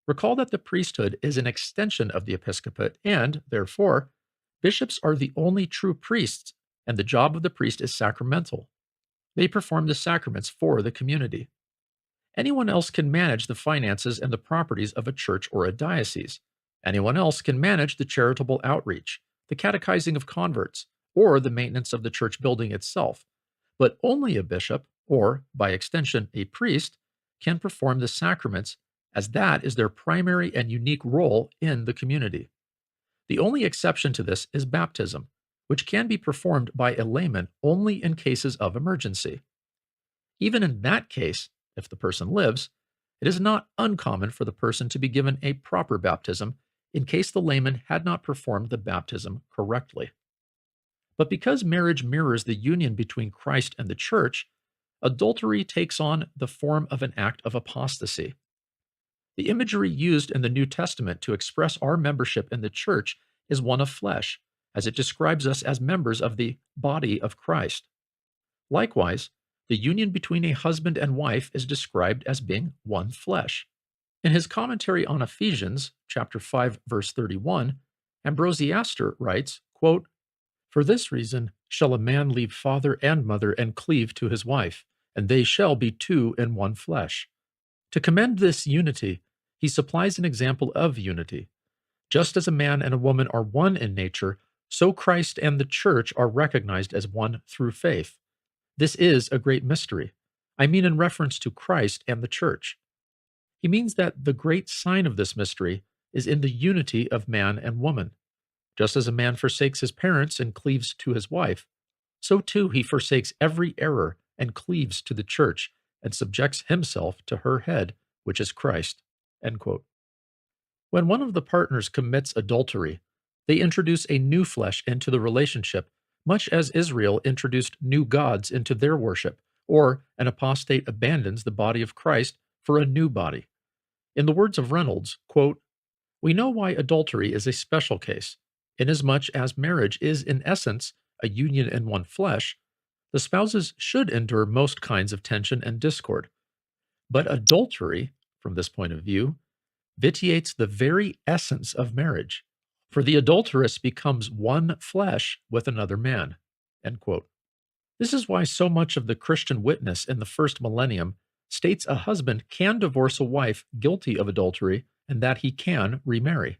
Recall that the priesthood is an extension of the episcopate, and, therefore, bishops are the only true priests, and the job of the priest is sacramental. They perform the sacraments for the community. Anyone else can manage the finances and the properties of a church or a diocese. Anyone else can manage the charitable outreach, the catechizing of converts, or the maintenance of the church building itself. But only a bishop, or, by extension, a priest, can perform the sacraments, as that is their primary and unique role in the community. The only exception to this is baptism, which can be performed by a layman only in cases of emergency. Even in that case, if the person lives, it is not uncommon for the person to be given a proper baptism in case the layman had not performed the baptism correctly. But because marriage mirrors the union between Christ and the Church, adultery takes on the form of an act of apostasy. The imagery used in the New Testament to express our membership in the Church is one of flesh, as it describes us as members of the body of Christ. Likewise, the union between a husband and wife is described as being one flesh. In his commentary on Ephesians, chapter 5, verse 31, Ambrosiaster writes, quote, "For this reason shall a man leave father and mother and cleave to his wife, and they shall be two in one flesh." To commend this unity, he supplies an example of unity. Just as a man and a woman are one in nature, so Christ and the Church are recognized as one through faith. This is a great mystery. I mean in reference to Christ and the Church. He means that the great sign of this mystery is in the unity of man and woman. Just as a man forsakes his parents and cleaves to his wife, so too he forsakes every error and cleaves to the Church and subjects himself to her head, which is Christ. End quote. When one of the partners commits adultery, they introduce a new flesh into the relationship, much as Israel introduced new gods into their worship, or an apostate abandons the body of Christ for a new body. In the words of Reynolds, quote, "We know why adultery is a special case. Inasmuch as marriage is in essence a union in one flesh, the spouses should endure most kinds of tension and discord. But adultery, from this point of view, vitiates the very essence of marriage, for the adulteress becomes one flesh with another man." End quote. This is why so much of the Christian witness in the first millennium states a husband can divorce a wife guilty of adultery and that he can remarry.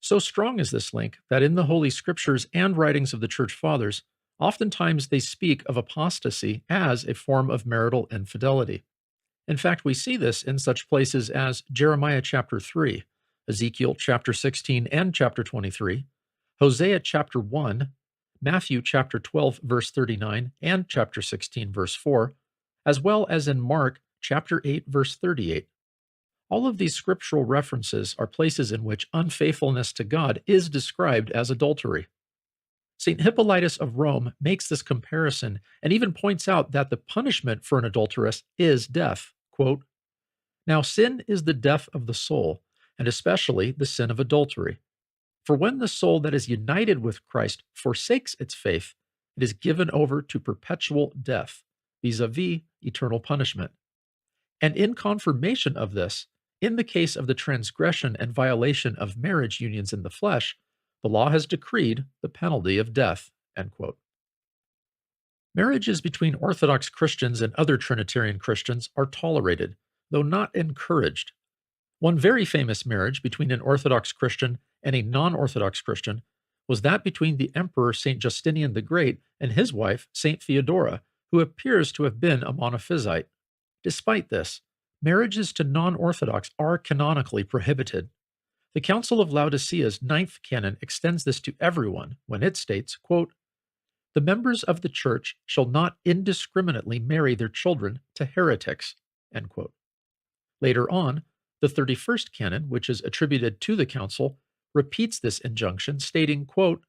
So strong is this link that in the Holy Scriptures and writings of the Church Fathers, oftentimes they speak of apostasy as a form of marital infidelity. In fact, we see this in such places as Jeremiah chapter 3, Ezekiel chapter 16 and chapter 23, Hosea chapter 1, Matthew chapter 12 verse 39 and chapter 16 verse 4, as well as in Mark chapter 8 verse 38. All of these scriptural references are places in which unfaithfulness to God is described as adultery. St. Hippolytus of Rome makes this comparison and even points out that the punishment for an adulteress is death. Quote, "Now sin is the death of the soul, and especially the sin of adultery. For when the soul that is united with Christ forsakes its faith, it is given over to perpetual death, vis-a-vis eternal punishment. And in confirmation of this, in the case of the transgression and violation of marriage unions in the flesh, the law has decreed the penalty of death." End quote. Marriages between Orthodox Christians and other Trinitarian Christians are tolerated, though not encouraged. One very famous marriage between an Orthodox Christian and a non-Orthodox Christian was that between the Emperor St. Justinian the Great and his wife, St. Theodora, who appears to have been a monophysite. Despite this, marriages to non-Orthodox are canonically prohibited. The Council of Laodicea's 9th canon extends this to everyone when it states, quote, "The members of the Church shall not indiscriminately marry their children to heretics." End quote. Later on, the 31st canon, which is attributed to the Council, repeats this injunction, stating, quote,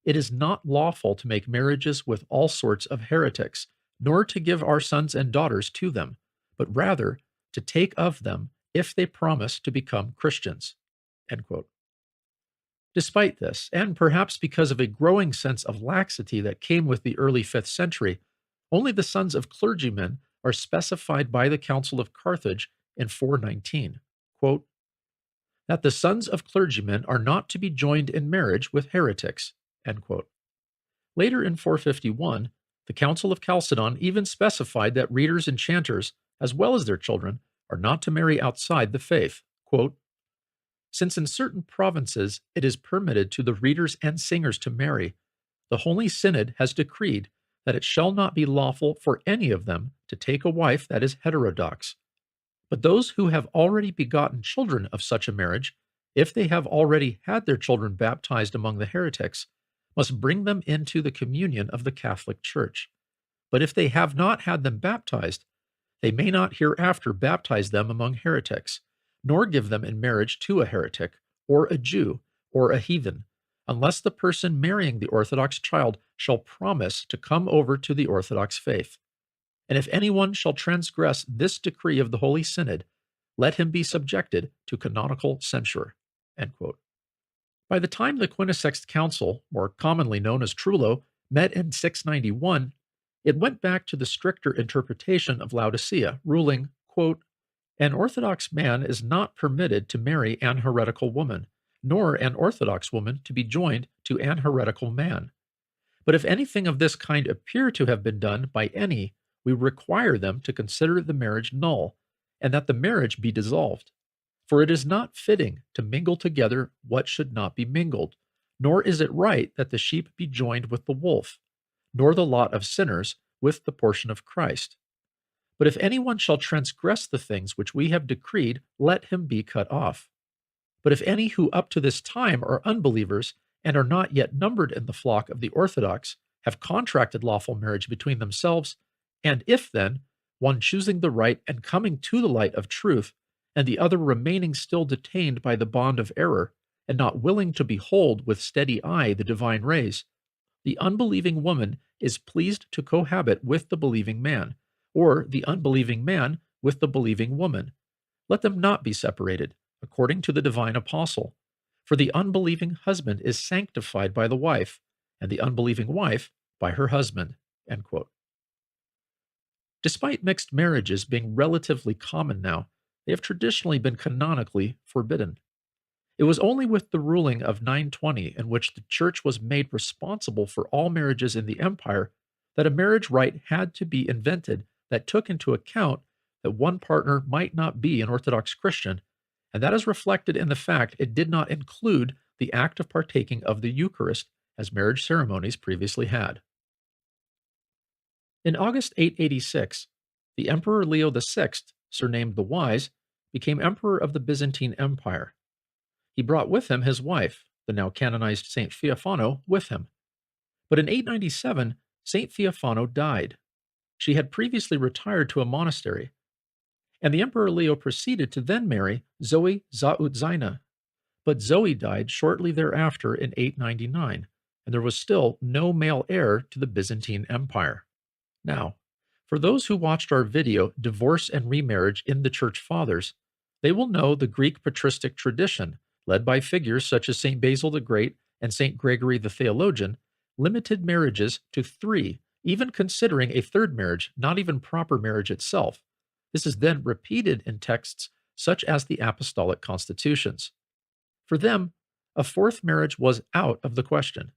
It is not lawful to make marriages with all sorts of heretics, nor to give our sons and daughters to them, but rather to take of them if they promise to become Christians." End quote. Despite this, and perhaps because of a growing sense of laxity that came with the early 5th century, only the sons of clergymen are specified by the Council of Carthage in 419. Quote, "That the sons of clergymen are not to be joined in marriage with heretics." End quote. Later in 451, the Council of Chalcedon even specified that readers and chanters, as well as their children, are not to marry outside the faith. Quote, "Since in certain provinces it is permitted to the readers and singers to marry, the Holy Synod has decreed that it shall not be lawful for any of them to take a wife that is heterodox. But those who have already begotten children of such a marriage, if they have already had their children baptized among the heretics, must bring them into the communion of the Catholic Church. But if they have not had them baptized, they may not hereafter baptize them among heretics, nor give them in marriage to a heretic, or a Jew, or a heathen, unless the person marrying the Orthodox child shall promise to come over to the Orthodox faith. And if anyone shall transgress this decree of the Holy Synod, let him be subjected to canonical censure." End quote. By the time the Quinisext Council, more commonly known as Trullo, met in 691, it went back to the stricter interpretation of Laodicea, ruling, quote, "An Orthodox man is not permitted to marry an heretical woman, nor an Orthodox woman to be joined to an heretical man. But if anything of this kind appear to have been done by any, we require them to consider the marriage null, and that the marriage be dissolved. For it is not fitting to mingle together what should not be mingled, nor is it right that the sheep be joined with the wolf, nor the lot of sinners with the portion of Christ. But if anyone shall transgress the things which we have decreed, let him be cut off. But if any who up to this time are unbelievers, and are not yet numbered in the flock of the Orthodox, have contracted lawful marriage between themselves, and if then, one choosing the right and coming to the light of truth, and the other remaining still detained by the bond of error, and not willing to behold with steady eye the divine rays, the unbelieving woman is pleased to cohabit with the believing man, or the unbelieving man with the believing woman. Let them not be separated, according to the divine apostle. For the unbelieving husband is sanctified by the wife, and the unbelieving wife by her husband." End quote. Despite mixed marriages being relatively common now, they have traditionally been canonically forbidden. It was only with the ruling of 920, in which the Church was made responsible for all marriages in the empire, that a marriage rite had to be invented that took into account that one partner might not be an Orthodox Christian, and that is reflected in the fact it did not include the act of partaking of the Eucharist as marriage ceremonies previously had. In August 886, the Emperor Leo VI, surnamed the Wise, became Emperor of the Byzantine Empire. He brought with him his wife, the now canonized Saint Theophano, with him. But in 897, Saint Theophano died. She had previously retired to a monastery, and the Emperor Leo proceeded to then marry Zoe Zautzaina. But Zoe died shortly thereafter in 899, and there was still no male heir to the Byzantine Empire. Now, for those who watched our video, Divorce and Remarriage in the Church Fathers, they will know the Greek patristic tradition, led by figures such as St. Basil the Great and St. Gregory the Theologian, limited marriages to 3, even considering a third marriage not even proper marriage itself. This is then repeated in texts such as the Apostolic Constitutions. For them, a fourth marriage was out of the question.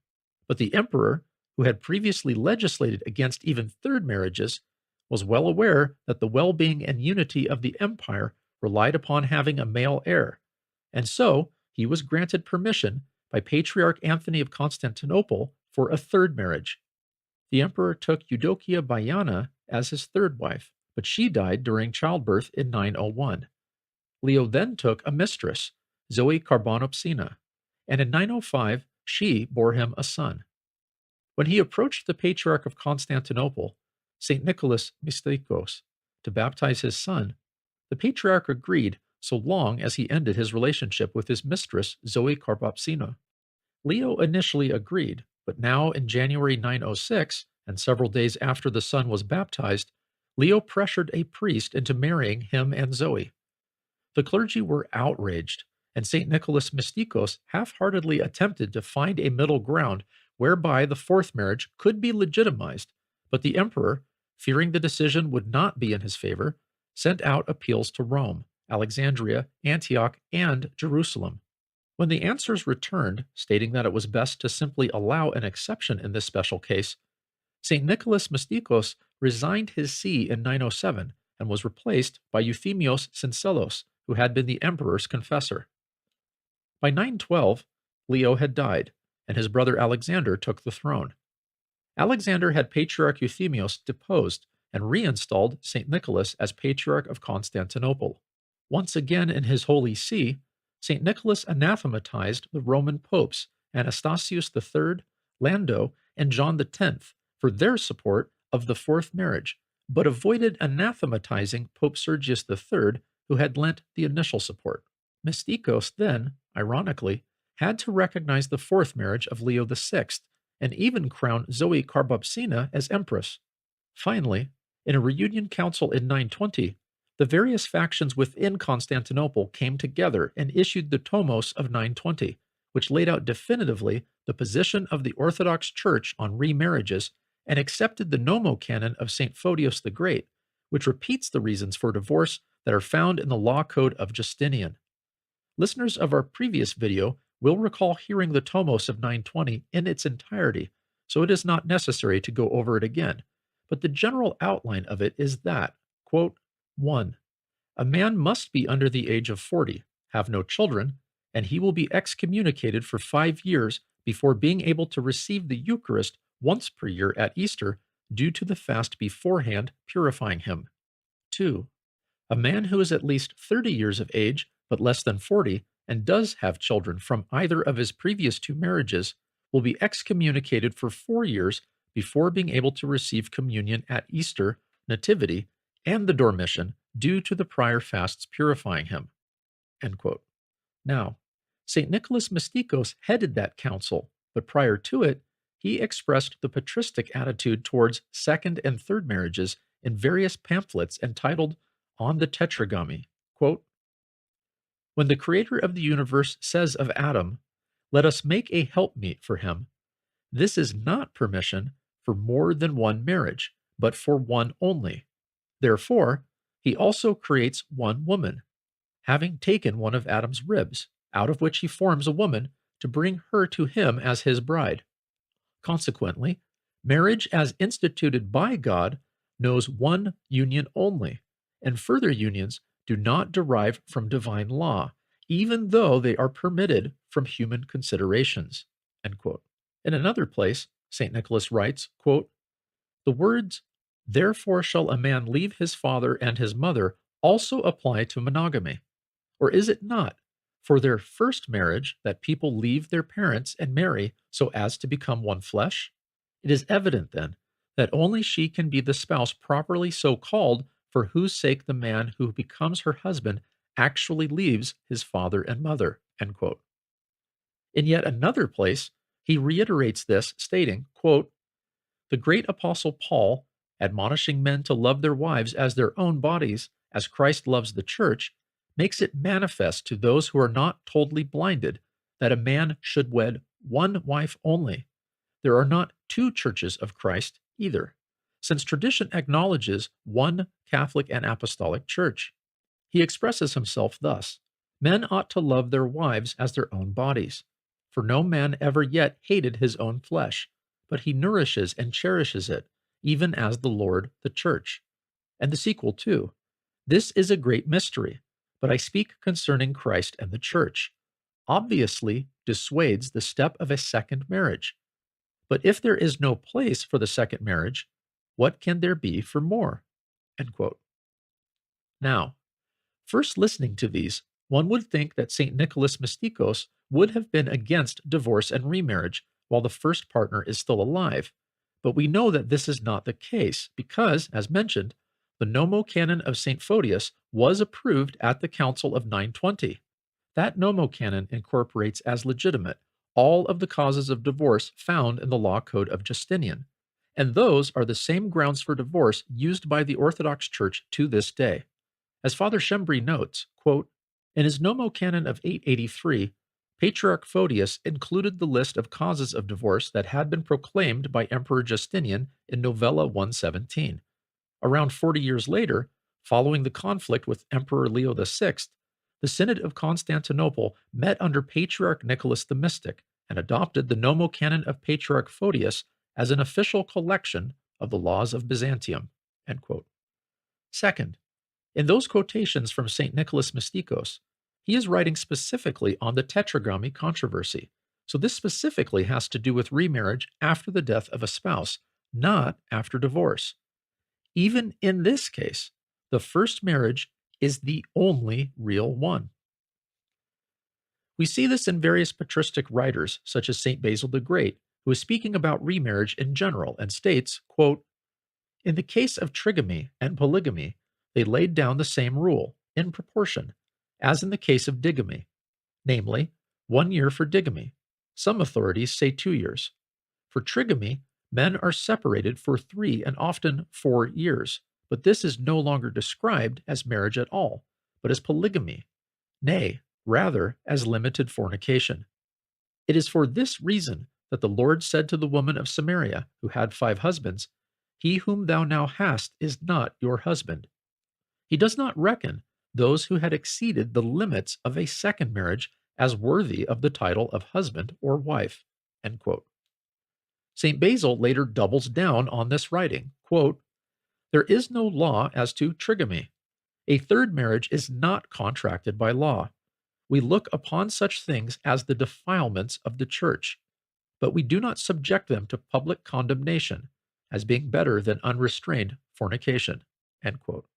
But the emperor, who had previously legislated against even third marriages, was well aware that the well-being and unity of the empire relied upon having a male heir, and so he was granted permission by Patriarch Anthony of Constantinople for a third marriage. The emperor took Eudokia Baiana as his third wife, but she died during childbirth in 901. Leo then took a mistress, Zoe Carbonopsina, and in 905 she bore him a son. When he approached the Patriarch of Constantinople, St. Nicholas Mystikos, to baptize his son, the Patriarch agreed so long as he ended his relationship with his mistress, Zoe Carbonopsina. Leo initially agreed, But now in January 906, and several days after the son was baptized, Leo pressured a priest into marrying him and Zoe. The clergy were outraged, and St. Nicholas Mystikos half-heartedly attempted to find a middle ground whereby the fourth marriage could be legitimized, but the emperor, fearing the decision would not be in his favor, sent out appeals to Rome, Alexandria, Antioch, and Jerusalem. When the answers returned, stating that it was best to simply allow an exception in this special case, St. Nicholas Mystikos resigned his see in 907 and was replaced by Euthemios Syncellos, who had been the emperor's confessor. By 912, Leo had died, and his brother Alexander took the throne. Alexander had Patriarch Euthemios deposed and reinstalled St. Nicholas as Patriarch of Constantinople. Once again in his Holy See, St. Nicholas anathematized the Roman popes Anastasius III, Lando, and John X for their support of the fourth marriage, but avoided anathematizing Pope Sergius III, who had lent the initial support. Mystikos then, ironically, had to recognize the fourth marriage of Leo VI and even crown Zoe Carbopsina as empress. Finally, in a reunion council in 920, the various factions within Constantinople came together and issued the Tomos of 920, which laid out definitively the position of the Orthodox Church on remarriages and accepted the Nomocanon of St. Photios the Great, which repeats the reasons for divorce that are found in the law code of Justinian. Listeners of our previous video will recall hearing the Tomos of 920 in its entirety, so it is not necessary to go over it again, but the general outline of it is that, quote, 1. A man must be under the age of 40, have no children, and he will be excommunicated for 5 years before being able to receive the Eucharist once per year at Easter due to the fast beforehand purifying him. 2. A man who is at least 30 years of age but less than 40 and does have children from either of his previous 2 marriages will be excommunicated for 4 years before being able to receive communion at Easter, Nativity, and the Dormition due to the prior fasts purifying him. End quote. Now, St. Nicholas Mystikos headed that council, but prior to it, he expressed the patristic attitude towards second and third marriages in various pamphlets entitled On the Tetragamy. Quote, when the Creator of the universe says of Adam, "Let us make a helpmeet for him," this is not permission for more than one marriage, but for one only. Therefore, he also creates one woman, having taken one of Adam's ribs, out of which he forms a woman, to bring her to him as his bride. Consequently, marriage as instituted by God knows one union only, and further unions do not derive from divine law, even though they are permitted from human considerations. End quote. In another place, St. Nicholas writes, quote, the words, "Therefore shall a man leave his father and his mother," also apply to monogamy. Or is it not for their first marriage that people leave their parents and marry so as to become one flesh? It is evident, then, that only she can be the spouse properly so called for whose sake the man who becomes her husband actually leaves his father and mother. End quote. In yet another place, he reiterates this, stating, quote, the great apostle Paul, admonishing men to love their wives as their own bodies, as Christ loves the church, makes it manifest to those who are not totally blinded that a man should wed one wife only. There are not 2 churches of Christ either, since tradition acknowledges one Catholic and Apostolic Church. He expresses himself thus, men ought to love their wives as their own bodies, for no man ever yet hated his own flesh, but he nourishes and cherishes it, even as the Lord the Church. And the sequel too, this is a great mystery, but I speak concerning Christ and the Church, obviously dissuades the step of a second marriage. But if there is no place for the second marriage, what can there be for more? End quote. Now, first listening to these, one would think that St. Nicholas Mystikos would have been against divorce and remarriage while the first partner is still alive, but we know that this is not the case because, as mentioned, the Nomocanon of St. Photius was approved at the Council of 920. That Nomocanon incorporates as legitimate all of the causes of divorce found in the law code of Justinian, and those are the same grounds for divorce used by the Orthodox Church to this day. As Father Schembri notes, quote, in his Nomocanon of 883, Patriarch Photius included the list of causes of divorce that had been proclaimed by Emperor Justinian in Novella 117. Around 40 years later, following the conflict with Emperor Leo VI, the Synod of Constantinople met under Patriarch Nicholas the Mystic and adopted the Nomocanon of Patriarch Photius as an official collection of the laws of Byzantium. End quote. Second, in those quotations from St. Nicholas Mystikos, he is writing specifically on the tetragamy controversy. So this specifically has to do with remarriage after the death of a spouse, not after divorce. Even in this case, the first marriage is the only real one. We see this in various patristic writers, such as St. Basil the Great, who is speaking about remarriage in general and states, quote, in the case of trigamy and polygamy, they laid down the same rule, in proportion, as in the case of digamy, namely, 1 year for digamy. Some authorities say 2 years. For trigamy, men are separated for 3 and often 4 years, but this is no longer described as marriage at all, but as polygamy, nay, rather as limited fornication. It is for this reason that the Lord said to the woman of Samaria, who had 5 husbands, he whom thou now hast is not your husband. He does not reckon those who had exceeded the limits of a second marriage as worthy of the title of husband or wife. End quote. St. Basil later doubles down on this writing, quote, there is no law as to trigamy. A third marriage is not contracted by law. We look upon such things as the defilements of the Church, but we do not subject them to public condemnation as being better than unrestrained fornication. End quote.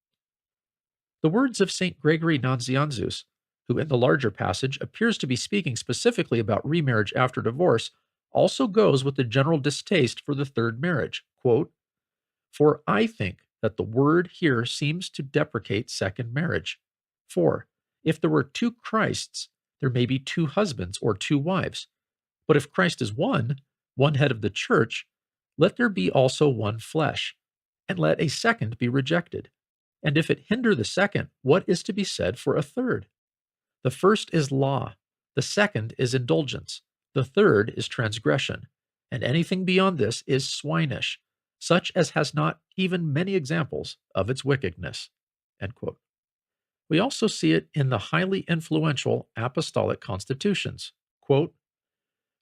The words of St. Gregory Nazianzus, who in the larger passage appears to be speaking specifically about remarriage after divorce, also goes with the general distaste for the third marriage. Quote, for I think that the word here seems to deprecate second marriage. For, if there were 2 Christs, there may be 2 husbands or 2 wives. But if Christ is one head of the Church, let there be also one flesh, and let a second be rejected. And if it hinder the second, what is to be said for a third? The first is law, the second is indulgence, the third is transgression, and anything beyond this is swinish, such as has not even many examples of its wickedness. End quote. We also see it in the highly influential apostolic constitutions. Quote,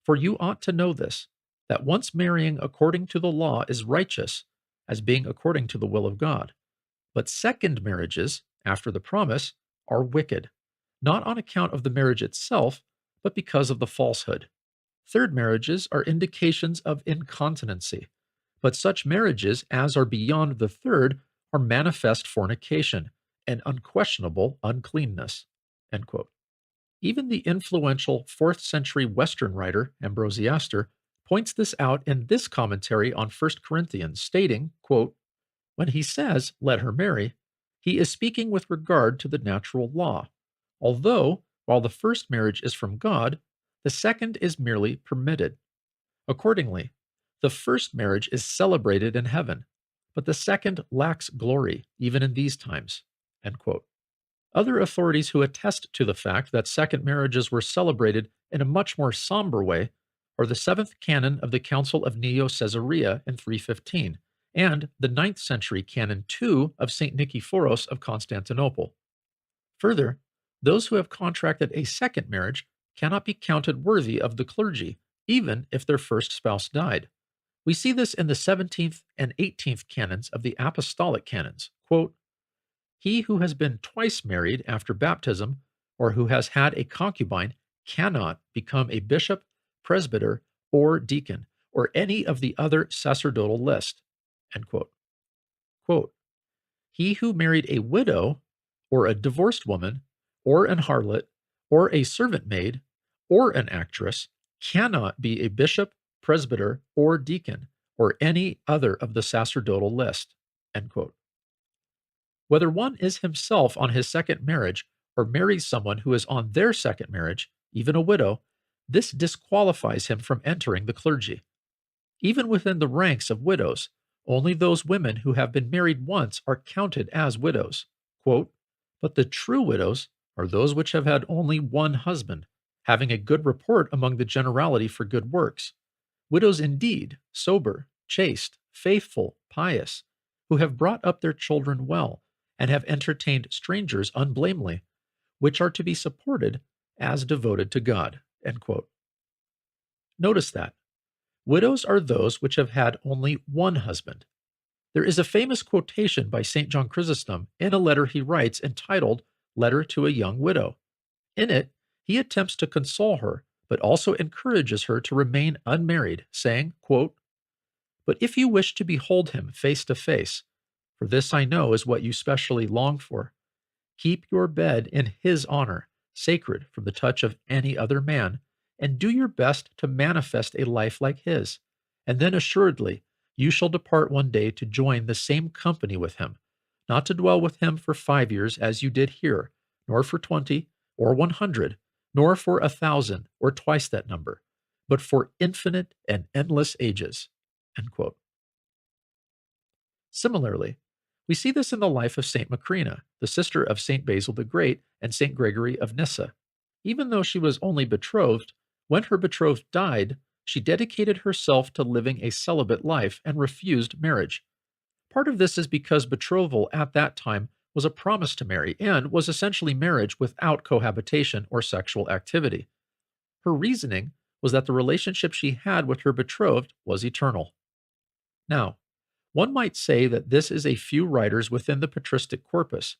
for you ought to know this, that once marrying according to the law is righteous, as being according to the will of God. But second marriages, after the promise, are wicked, not on account of the marriage itself, but because of the falsehood. Third marriages are indications of incontinency, but such marriages as are beyond the third are manifest fornication and unquestionable uncleanness. End quote. Even the influential 4th century Western writer Ambrosiaster points this out in this commentary on 1 Corinthians, stating, quote, when he says, let her marry, he is speaking with regard to the natural law, although, while the first marriage is from God, the second is merely permitted. Accordingly, the first marriage is celebrated in heaven, but the second lacks glory, even in these times. End quote. Other authorities who attest to the fact that second marriages were celebrated in a much more somber way are the 7th canon of the Council of Neo-Caesarea in 315, and the 9th century Canon 2 of St. Nikephoros of Constantinople. Further, those who have contracted a second marriage cannot be counted worthy of the clergy, even if their first spouse died. We see this in the 17th and 18th canons of the apostolic canons. Quote, he who has been twice married after baptism, or who has had a concubine, cannot become a bishop, presbyter, or deacon, or any of the other sacerdotal list. End quote. Quote, he who married a widow, or a divorced woman, or an harlot, or a servant maid, or an actress, cannot be a bishop, presbyter, or deacon, or any other of the sacerdotal list. End quote. Whether one is himself on his second marriage, or marries someone who is on their second marriage, even a widow, This disqualifies him from entering the clergy. Even within the ranks of widows, only those women who have been married once are counted as widows. Quote, but the true widows are those which have had only one husband, having a good report among the generality for good works. Widows indeed, sober, chaste, faithful, pious, who have brought up their children well, and have entertained strangers unblamely, which are to be supported as devoted to God. End quote. Notice that. Widows are those which have had only one husband. There is a famous quotation by St. John Chrysostom in a letter he writes entitled Letter to a Young Widow. In it, he attempts to console her, but also encourages her to remain unmarried, saying, quote, but if you wish to behold him face to face, for this I know is what you specially long for, keep your bed in his honor, sacred from the touch of any other man, and do your best to manifest a life like his, and then assuredly you shall depart one day to join the same company with him, not to dwell with him for 5 years as you did here, nor for 20 or 100, nor for 1,000 or twice that number, but for infinite and endless ages. End quote. Similarly, we see this in the life of St. Macrina, the sister of St. Basil the Great and St. Gregory of Nyssa. Even though she was only betrothed, when her betrothed died, she dedicated herself to living a celibate life and refused marriage. Part of this is because betrothal at that time was a promise to marry and was essentially marriage without cohabitation or sexual activity. Her reasoning was that the relationship she had with her betrothed was eternal. Now, one might say that this is a few writers within the patristic corpus,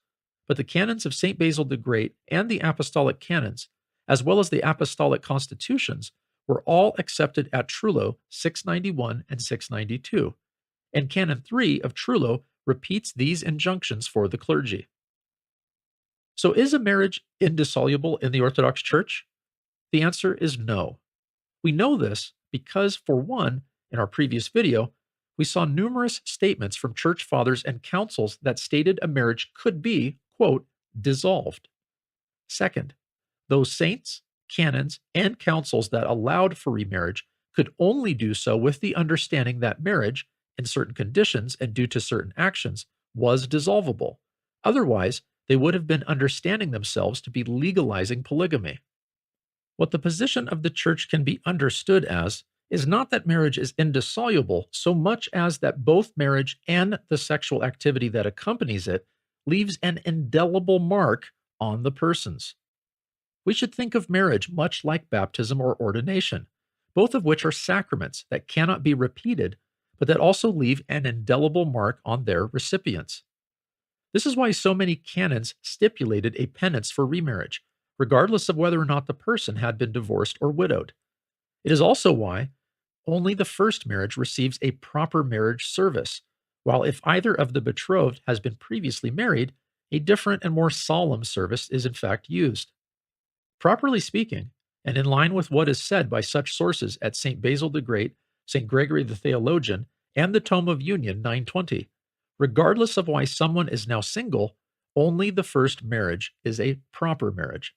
but the canons of St. Basil the Great and the apostolic canons, as well as the apostolic constitutions, were all accepted at Trullo 691 and 692, and Canon 3 of Trullo repeats these injunctions for the clergy. So is a marriage indissoluble in the Orthodox Church? The answer is no. We know this because, for one, in our previous video, we saw numerous statements from church fathers and councils that stated a marriage could be, quote, dissolved. Second, those saints, canons, and councils that allowed for remarriage could only do so with the understanding that marriage, in certain conditions and due to certain actions, was dissolvable. Otherwise, they would have been understanding themselves to be legalizing polygamy. What the position of the Church can be understood as is not that marriage is indissoluble so much as that both marriage and the sexual activity that accompanies it leaves an indelible mark on the persons. We should think of marriage much like baptism or ordination, both of which are sacraments that cannot be repeated, but that also leave an indelible mark on their recipients. This is why so many canons stipulated a penance for remarriage, regardless of whether or not the person had been divorced or widowed. It is also why only the first marriage receives a proper marriage service, while if either of the betrothed has been previously married, a different and more solemn service is in fact used. Properly speaking, and in line with what is said by such sources as St. Basil the Great, St. Gregory the Theologian, and the Tome of Union 920, regardless of why someone is now single, only the first marriage is a proper marriage.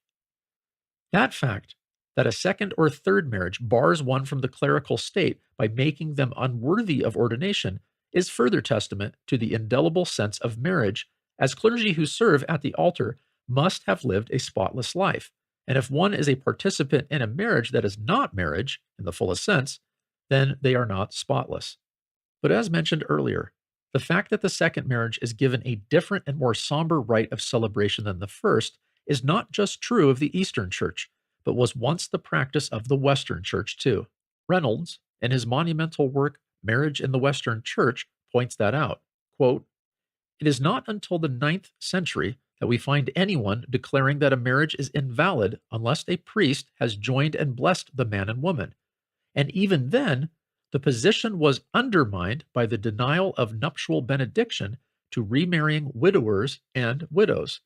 That fact, that a second or third marriage bars one from the clerical state by making them unworthy of ordination, is further testament to the indelible sense of marriage, as clergy who serve at the altar must have lived a spotless life, and if one is a participant in a marriage that is not marriage, in the fullest sense, then they are not spotless. But as mentioned earlier, the fact that the second marriage is given a different and more somber rite of celebration than the first is not just true of the Eastern Church, but was once the practice of the Western Church too. Reynolds, in his monumental work Marriage in the Western Church, points that out. Quote, it is not until the 9th century that we find anyone declaring that a marriage is invalid unless a priest has joined and blessed the man and woman. And even then, the position was undermined by the denial of nuptial benediction to remarrying widowers and widows,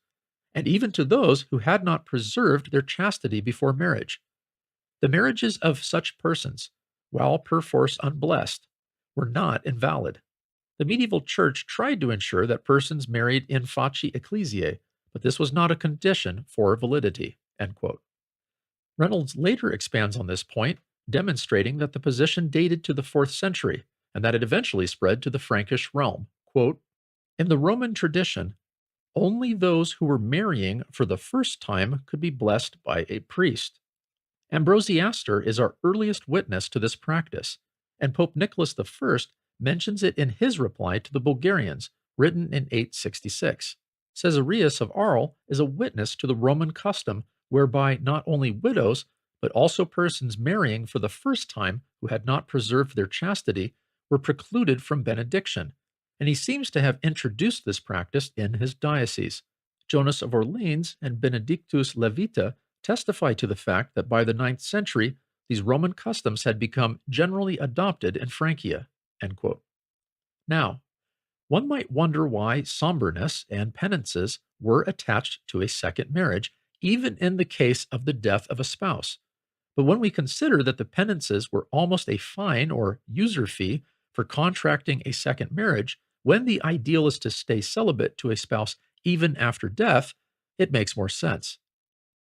and even to those who had not preserved their chastity before marriage. The marriages of such persons, while perforce unblessed, were not invalid. The medieval church tried to ensure that persons married in facie ecclesiae, but this was not a condition for validity. End quote. Reynolds later expands on this point, demonstrating that the position dated to the 4th century and that it eventually spread to the Frankish realm. Quote, in the Roman tradition, only those who were marrying for the first time could be blessed by a priest. Ambrosiaster is our earliest witness to this practice, and Pope Nicholas I mentions it in his reply to the Bulgarians, written in 866. Caesarius of Arles is a witness to the Roman custom whereby not only widows, but also persons marrying for the first time who had not preserved their chastity were precluded from benediction, and he seems to have introduced this practice in his diocese. Jonas of Orleans and Benedictus Levita testify to the fact that by the 9th century, these Roman customs had become generally adopted in Francia. End quote. Now, one might wonder why somberness and penances were attached to a second marriage, even in the case of the death of a spouse. But when we consider that the penances were almost a fine or user fee for contracting a second marriage, when the ideal is to stay celibate to a spouse even after death, it makes more sense.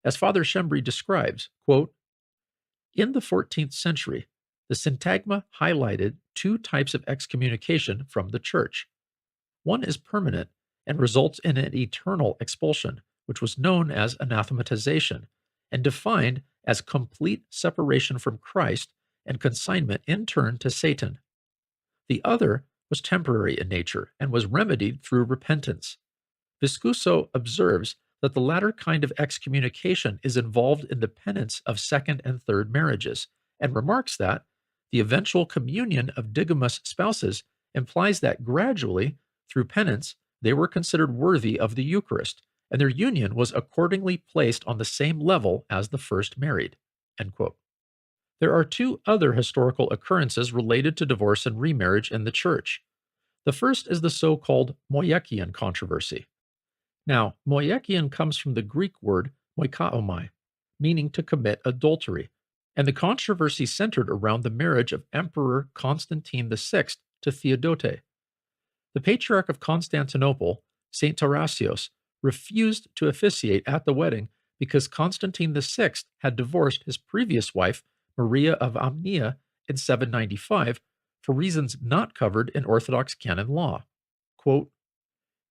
As Father Schembri describes, quote, in the 14th century, the syntagma highlighted two types of excommunication from the Church. One is permanent and results in an eternal expulsion, which was known as anathematization, and defined as complete separation from Christ and consignment in turn to Satan. The other was temporary in nature and was remedied through repentance. Viscuso observes that the latter kind of excommunication is involved in the penance of second and third marriages, and remarks that the eventual communion of digamous spouses implies that gradually, through penance, they were considered worthy of the Eucharist, and their union was accordingly placed on the same level as the first married. End quote. There are two other historical occurrences related to divorce and remarriage in the Church. The first is the so-called Moiakian controversy. Now, Moiakian comes from the Greek word moikaomai, meaning to commit adultery, and the controversy centered around the marriage of Emperor Constantine VI to Theodote. The Patriarch of Constantinople, St. Tarasios, refused to officiate at the wedding because Constantine VI had divorced his previous wife, Maria of Amnia, in 795 for reasons not covered in Orthodox canon law. Quote,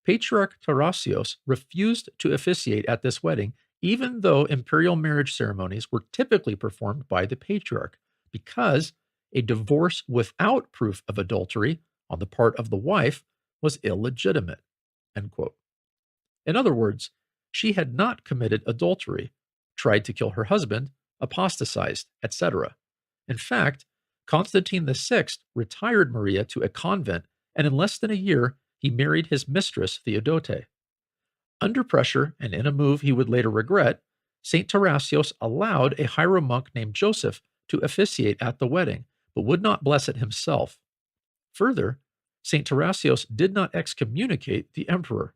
Patriarch Tarasios refused to officiate at this wedding, even though imperial marriage ceremonies were typically performed by the Patriarch, because a divorce without proof of adultery on the part of the wife was illegitimate. End quote. In other words, she had not committed adultery, tried to kill her husband, apostatized, etc. In fact, Constantine VI retired Maria to a convent, and in less than a year, he married his mistress Theodote. Under pressure, and in a move he would later regret, St. Tarasios allowed a Hierom monk named Joseph to officiate at the wedding, but would not bless it himself. Further, St. Tarasios did not excommunicate the emperor.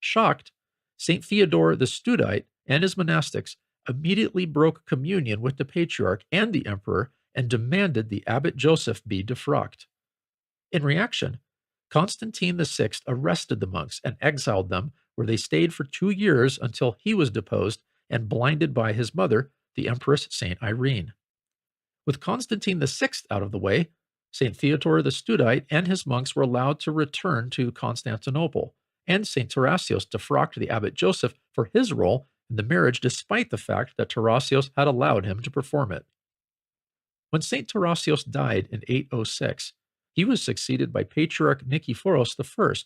Shocked, St. Theodore the Studite and his monastics immediately broke communion with the Patriarch and the emperor and demanded the abbot Joseph be defrocked. In reaction, Constantine VI arrested the monks and exiled them, where they stayed for 2 years until he was deposed and blinded by his mother, the Empress St. Irene. With Constantine VI out of the way, St. Theodore the Studite and his monks were allowed to return to Constantinople, and St. Tarasios defrocked the abbot Joseph for his role in the marriage despite the fact that Tarasios had allowed him to perform it. When St. Tarasios died in 806, he was succeeded by Patriarch Nikephoros I,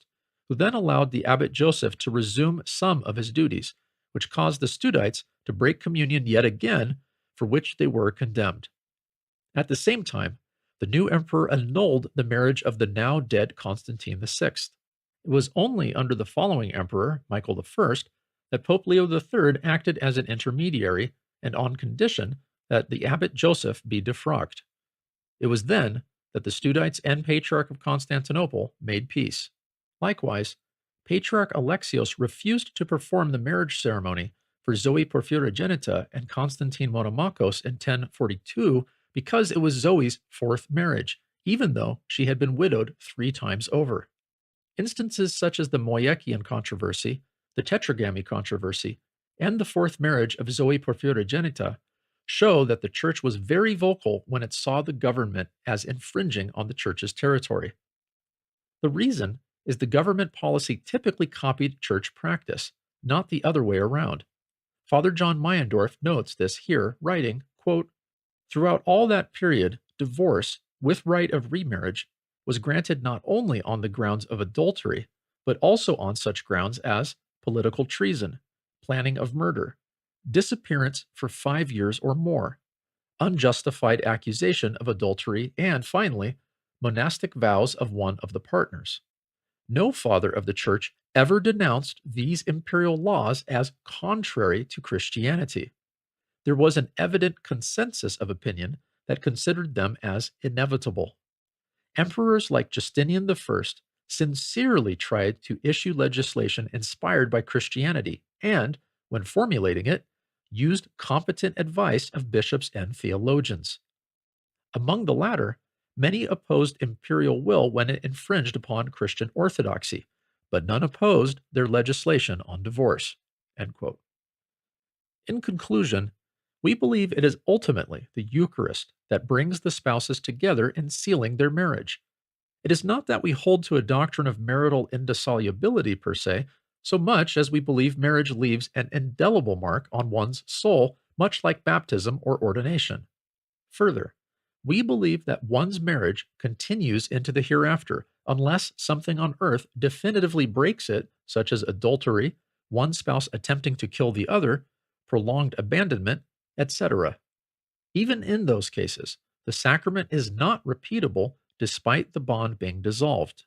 who then allowed the abbot Joseph to resume some of his duties, which caused the Studites to break communion yet again, for which they were condemned. At the same time, the new emperor annulled the marriage of the now dead Constantine VI. It was only under the following emperor, Michael I, that Pope Leo III acted as an intermediary and on condition that the abbot Joseph be defrocked. It was then that the Studites and Patriarch of Constantinople made peace. Likewise, Patriarch Alexios refused to perform the marriage ceremony for Zoe Porphyrogenita and Constantine Monomachos in 1042 because it was Zoe's 4th marriage, even though she had been widowed 3 times over. Instances such as the Moiakian controversy, the Tetragamy controversy, and the 4th marriage of Zoe Porphyrogenita show that the church was very vocal when it saw the government as infringing on the church's territory. The reason is the government policy typically copied church practice, not the other way around. Father John Meyendorff notes this here, writing, quote, "Throughout all that period, divorce, with right of remarriage, was granted not only on the grounds of adultery, but also on such grounds as political treason, planning of murder, disappearance for 5 years or more, unjustified accusation of adultery, and finally, monastic vows of one of the partners. No father of the church ever denounced these imperial laws as contrary to Christianity. There was an evident consensus of opinion that considered them as inevitable. Emperors like Justinian I sincerely tried to issue legislation inspired by Christianity and, when formulating it, used competent advice of bishops and theologians. Among the latter, many opposed imperial will when it infringed upon Christian orthodoxy, but none opposed their legislation on divorce." End quote. In conclusion, we believe it is ultimately the Eucharist that brings the spouses together in sealing their marriage. It is not that we hold to a doctrine of marital indissolubility per se, so much as we believe marriage leaves an indelible mark on one's soul, much like baptism or ordination. Further, we believe that one's marriage continues into the hereafter unless something on earth definitively breaks it, such as adultery, one spouse attempting to kill the other, prolonged abandonment, etc. Even in those cases, the sacrament is not repeatable despite the bond being dissolved.